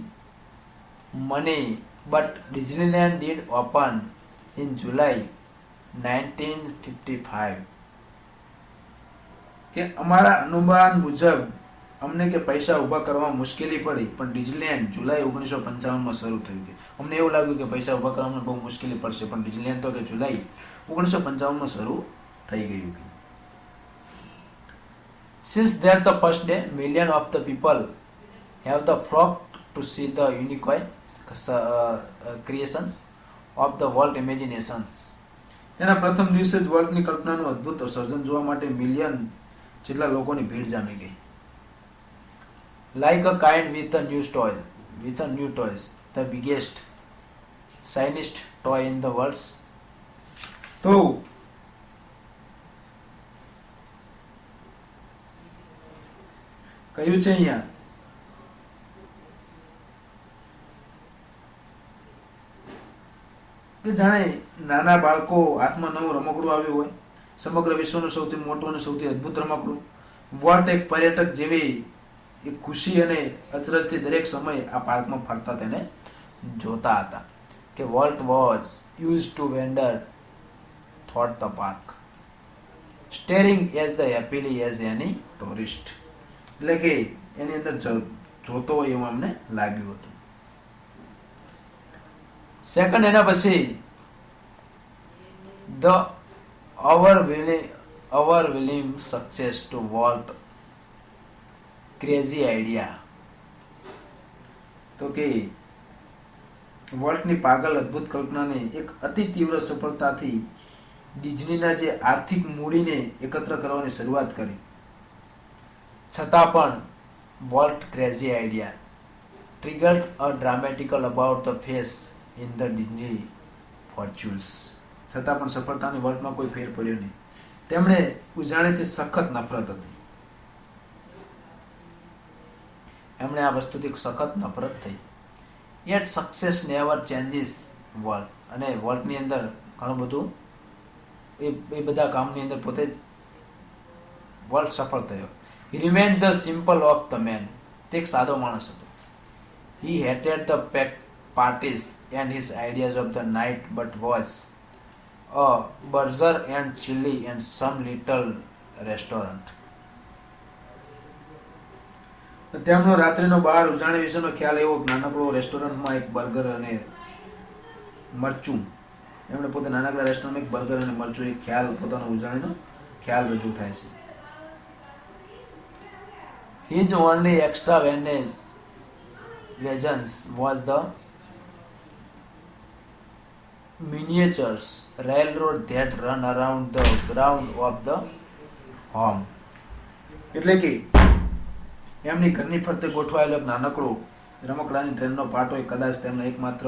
money, but Disneyland did open in July 1955. કે અમારા અનુમાન મુજબ અમને કે પૈસા ઉભા કરવામાં મુશ્કેલી પડી, પણ ડિઝનીલેન્ડ જુલાઈ 1955 શરૂ થયું. કે અમને એવું લાગ્યું કે પૈસા ઉભા કરવામાં બહુ મુશ્કેલી પડશે, પણ ડિઝનીલેન્ડ તો કે જુલાઈ 1955 શરૂ થઈ ગયું. Since that the first day, millions of the people have the flocked to see the unique creations of the Walt imaginations. તેના પ્રથમ દિવસે જ વોલ્ટની કલ્પનાનું અદ્ભુત સર્જન જોવા માટે મિલિયન જેટલા લોકોની ભીડ જામી ગઈ. Like a kind with a new toys, the biggest, shiniest toy in the world. તો કહ્યું છે અહીંયા કે જાણે નાના બાળકો હાથમાં નવું રમકડું આવ્યું હોય, સમગ્ર વિશ્વનું સૌથી મોટું અને સૌથી અદ્ભુત રમકડું. વોલ્ટ એક પર્યટક જેવી એક ખુશી અને અચરજથી દરેક સમય આ પાર્કમાં ફરતા તેને જોતા હતા. કે Walt was use to vendor thought the park, steering as the happily as any tourist. એટલે કે એની અંદર જોતો હોય એવું અમને લાગ્યું હતું. સેકન્ડ, એના પછી the overwhelming success to Walt crazy idea. તો કે વોલ્ટની પાગલ અદ્ભુત કલ્પનાને એક અતિ તીવ્ર સફળતાથી ડિઝનીના જે આર્થિક મૂડીને એકત્ર કરવાની શરૂઆત કરી, છતાં પણ volt crazy idea triggered a dramatical about the face in the Disney fortunes. છતાં પણ સફળતાની વોલ્ટમાં કોઈ ફેર પડ્યો નહીં. તેમણે ઉજાણીથી સખત નફરત હતી. એમણે આ વસ્તુથી સખત નફરત થઈ. Yet success never changes Walt. અને વોલ્ટની અંદર ઘણું બધું એ બધા કામની અંદર પોતે વોલ્ટ સફળ થયો. He remained the simple of the man. તે એક સાદો માણસ હતો. He hated the packed parties and his ideas of the night, but was a burger and chili and some little restaurant. તેમનો રાત્રિનો બહાર ઉજાણી વિશેનો ખ્યાલ એવો નાનકડો રેસ્ટોરન્ટમાં એક બર્ગર અને મરચું, એમણે પોતે નાનકડા રેસ્ટોરન્ટમાં એક બર્ગર અને મરચું એક ખ્યાલ, પોતાનો ઉજાણીનો ખ્યાલ રજૂ થાય છે. His only extravagance was the miniatures railroad that run around the ground of the home. એટલે કે એમની ઘરની ફરતે ગોઠવાયેલો એક નાનકડો રમકડાની ટ્રેનનો પાટો એ કદાચ તેમનો એકમાત્ર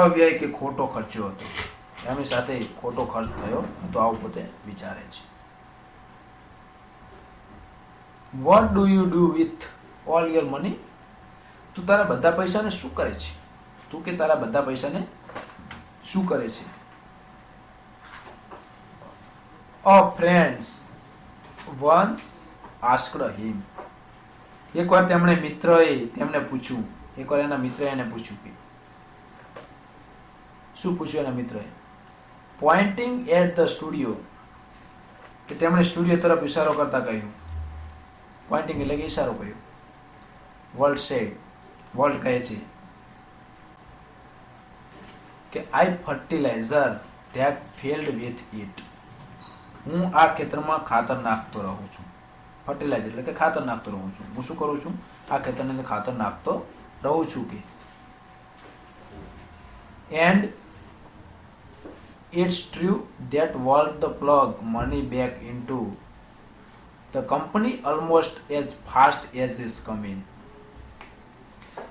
અવ્યય કે ખોટો ખર્ચ્યો હતો. એમની સાથે ખોટો ખર્ચ થયો હતો, આવું પોતે વિચારે છે. What do you do with all your money? તું તારા બધા પૈસાને શું કરે છે? તું કે તારા બધા પૈસાને શું કરે છે? A friends once asked him. એકવાર તેમણે તેમને પૂછ્યું, એકવાર એના મિત્રએ એને પૂછ્યું કે શું પૂછ્યું એના મિત્રએ? Pointing at the studio. કે તેમણે સ્ટુડિયો તરફ ઇશારો કરતા કહ્યું. પોઇન્ટિંગ એટલે કે ઇશારો કર્યો. વોલ્ટ said, વોલ્ટ કહે છે કે I fertilizer that field with it. હું આ ખેતરમાં ખાતર નાખતો રહું છું. ફર્ટિલાઇઝર એટલે કે ખાતર નાખતો રહું છું. હું શું કરું છું? આ ખેતરની અંદર ખાતર નાખતો રહું છું કે. And it's true that Walt the plug money back into the company almost as fast as is coming.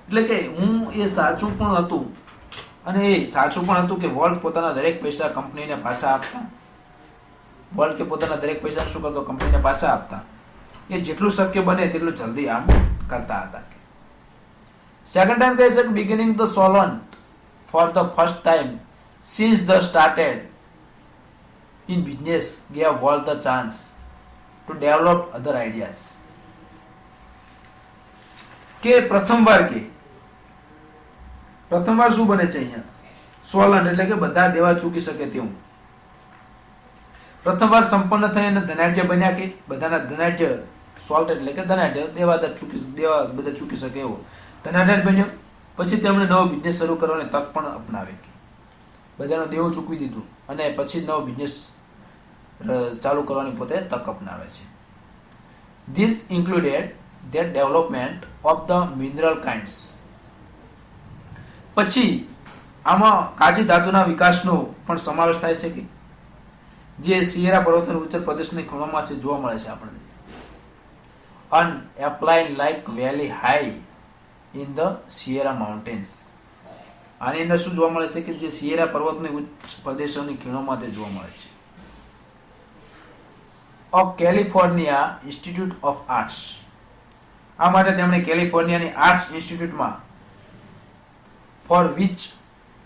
એટલે કે હું એ સાચું પણ હતું, અને એ સાચું પણ હતું કે વોલ્ટ પોતાના દરેક પૈસા કંપનીને પાછા આપતા. વોલ્ટ કે પોતાના દરેક પૈસા શું કરતો? કંપનીને પાછા આપતા. એ જેટલું શક્ય બને તેટલું જલ્દી આમ કરતા હતા. સેકન્ડ ટાઈમ કહે છે કે beginning the silent for the first time since the started in business gave Walt the chance to develop other ideas. કે પ્રથમવાર શું બને છે અહીંયા? સોલન્ટ એટલે કે બધા દેવા ચૂકી શકે તેવું. પ્રથમવાર સંપન્ન થઈ અને ધનાઢ્ય બન્યા કે બધાના ધનાઢ્ય, સોલ્ટ એટલે કે ધનાઢ્ય, દેવા બધા ચૂકી શકે એવો ધનાઢ્ય બન્યો. પછી તેમણે નવો બિઝનેસ શરૂ કરવાની તક પણ અપનાવી. બધાનો દેવું ચૂકવી દીધું અને પછી નવો બિઝનેસ ચાલુ કરવાની પોતે તક અપનાવે છે. This included the development of the mineral kinds. પછી આમાં કાચી ધાતુના વિકાસનો પણ સમાવેશ થાય છે કે જે સિયેરા પર્વતોના ઉત્તર પ્રદેશની ખૂણોમાં છે જોવા મળે છે આપણને. An applied like valley high in the Sierra Mountains. આની અંદર શું જોવા મળે છે કે જે સિયેરા પર્વતની ઉચ્ચ પ્રદેશોની ખીણોમાં તે જોવા મળે છે. Of California Institute of Arts. આ માટે તેમણે કેલિફોર્નિયાની આર્ટ્સ ઇન્સ્ટિટ્યૂટમાં for which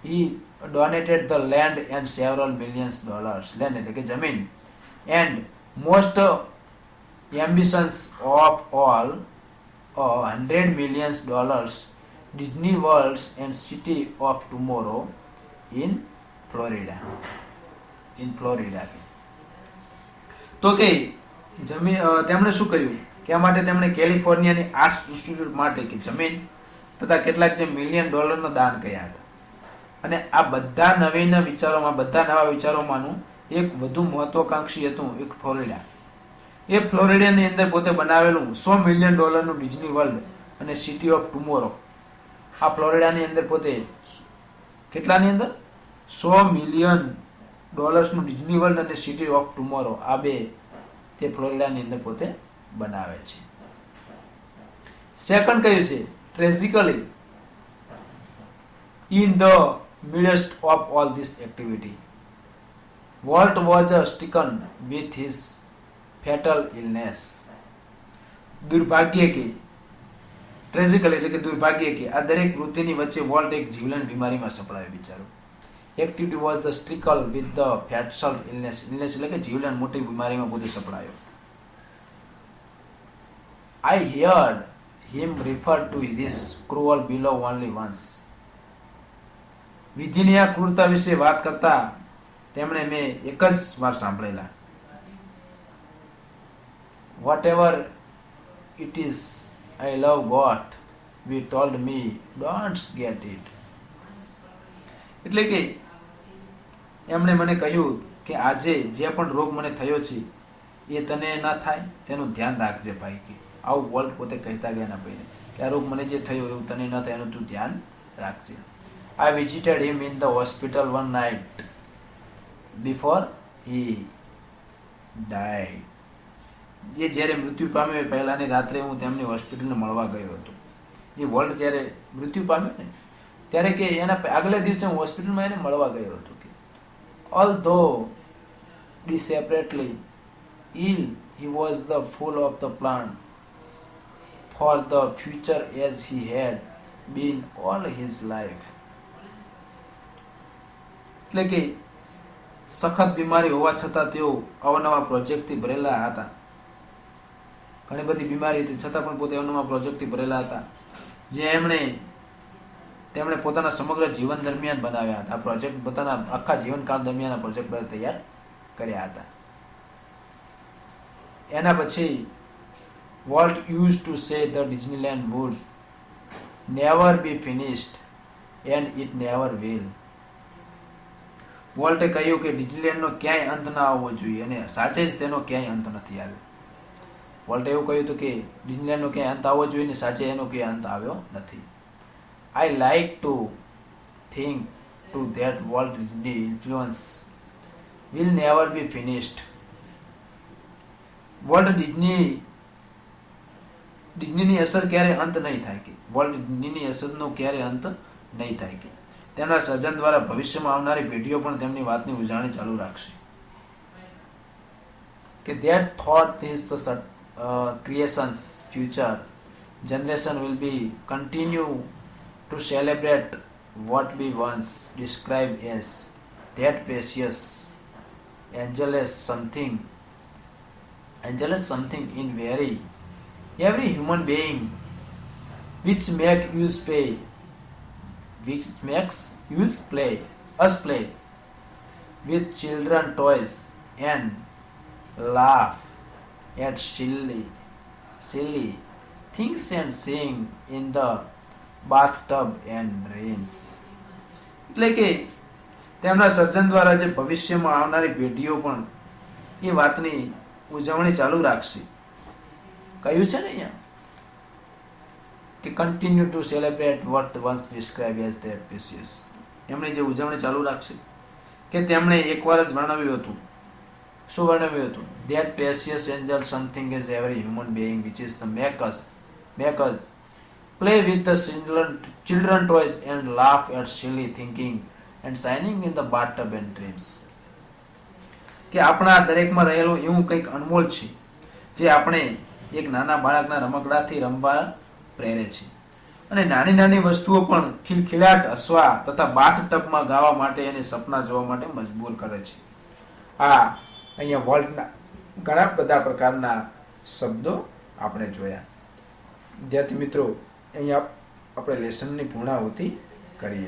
he donated the land and several millions dollars. Land એટલે કે જમીન. And most ambitions of all $100 million Disney Worlds and City of Tomorrow in Florida. તો કે તેમણે શું કર્યું કે આ માટે તેમણે કેલિફોર્નિયાની આર્ટ્સ ઇન્સ્ટિટ્યૂટ માટે કે જમીન તથા કેટલાક જે $1 million દાન કર્યા હતા. અને આ બધા નવીન વિચારોમાં, બધા નવા વિચારોમાંનું એક વધુ મહત્વાકાંક્ષી હતું એક ફ્લોરિડા. એ ફ્લોરિડાની અંદર પોતે બનાવેલું $100 મિલિયન ડિઝની વર્લ્ડ અને સિટી ઓફ ટુમોરો. આ ફ્લોરિડાની અંદર પોતે કેટલાની અંદર $100 મિલિયન ડિઝની વર્લ્ડ અને સિટી ઓફ ટુમોરો, આ બે તે ફ્લોરિડાની અંદર પોતે બનાવે છે. સેકન્ડ કયું છે, ટ્રેજિકલી in the midst of all this activity, Walt was stricken with his fatal illness. દુર્ભાગ્ય કે ટ્રેજિકલ એટલે કે દુર્ભાગ્ય કે આ દરેક વૃત્તિની વચ્ચે વોલ્ટ એક જીવલેણ બીમારીમાં સપડાયો બિચારો. Activity was the struggle with the fatal illness. Illness એટલે કે જીવલેણ મોટી બીમારીમાં પોતે સપડાયો. I heard him refer to this cruel below only once. વિધિની આ ક્રૂરતા વિશે વાત કરતા તેમણે મેં એક જ વાર સાંભળેલા. Whatever it is, I love God. We told me, don't get it. એટલે કે એમણે મને કહ્યું કે આજે જે પણ રોગ મને થયો છે એ તને ના થાય તેનું ધ્યાન રાખજે ભાઈ. કે આવું વોલ્ટ પોતે કહેતા ગયા ના ભાઈને કે આ રોગ મને જે થયો એવું તને ન થાય એનું તું ધ્યાન રાખજે. I visited him in the hospital one night before he died. જે જ્યારે મૃત્યુ પામ્યો પહેલાની રાત્રે હું તેમની હોસ્પિટલને મળવા ગયો હતો. જે વોલ્ટ જ્યારે મૃત્યુ પામ્યો ને ત્યારે કે એના આગલા દિવસે હું હોસ્પિટલમાં એને મળવા ગયો હતો. કે although separately ill, he was the full of the plan for the future as he had been all his life. એટલે કે સખત બીમારી હોવા છતાં તેઓ અવનવા પ્રોજેક્ટથી ભરેલા હતા. ઘણી બધી બીમારી હતી છતાં પણ પોતે અવનવા પ્રોજેક્ટથી ભરેલા હતા, જે તેમણે પોતાના સમગ્ર જીવન દરમિયાન બનાવ્યા હતા. આ પ્રોજેક્ટ પોતાના આખા જીવનકાળ દરમિયાન આ પ્રોજેક્ટ બધા તૈયાર કર્યા હતા. એના પછી volt used to say the Disneyland would never be finished and it never will. વોલ્ટે કહ્યું કે ડિઝનીલેન્ડનો ક્યાંય અંત ના આવવો જોઈએ અને સાચે જ તેનો ક્યાંય અંત નથી આવ્યો. વોલ્ટે એવું કહ્યું હતું કે ડિઝનીલેન્ડનો ક્યાંય અંત આવવો જોઈએ ને સાચે એનો ક્યાંય અંત આવ્યો નથી. I like to think to that Walt Disney influence will never be finished. Walt ડિઝનીની અસર ક્યારે અંત નહીં થાય. કે વોલ્ટ ડિઝનીની અસરનો ક્યારે અંત નહીં થાય. કે તેમના સર્જન દ્વારા ભવિષ્યમાં આવનારી પેઢીઓ પણ તેમની વાતની ઉજાણી ચાલુ રાખશે. કે that thought is the creation's future generation will be continue to celebrate what we once described as that precious angelus something in every human being which makes us play with children toys and laugh at silly things and sing in the bathtub and dreams. એટલે કે તેમના સર્જન દ્વારા જે ભવિષ્યમાં આવનારી પેઢીઓ પણ એ વાતની ઉજવણી ચાલુ રાખશે. કહ્યું છે ને અહીંયા કે continue to celebrate what once describe as that precious. એમણે જે ઉજવણી ચાલુ રાખશે કે તેમણે એકવાર જ વર્ણવ્યું હતું. શું વર્ણવ્યું હતું? That precious Angel something is every human being which is the make us play with the children toys and laugh at silly thinking and shining in the bathtub and dreams. કે આપણા દરેકમાં રહેલું એવું કંઈક અનમોલ છે જે આપણે એક નાના બાળકના રમકડાથી રમવા પ્રેરે છે અને નાની નાની વસ્તુઓ પણ ખિલખિલાટ હસવા તથા બાથ ટબમાં ગાવા માટે અને સપના જોવા માટે મજબૂર કરે છે. આ અહીંયા વોલ્ટના ઘણા બધા પ્રકારના શબ્દો આપણે જોયા. વિદ્યાર્થી મિત્રો, અહીંયા આપણે લેસનની પૂર્ણાહુતિ કરીએ.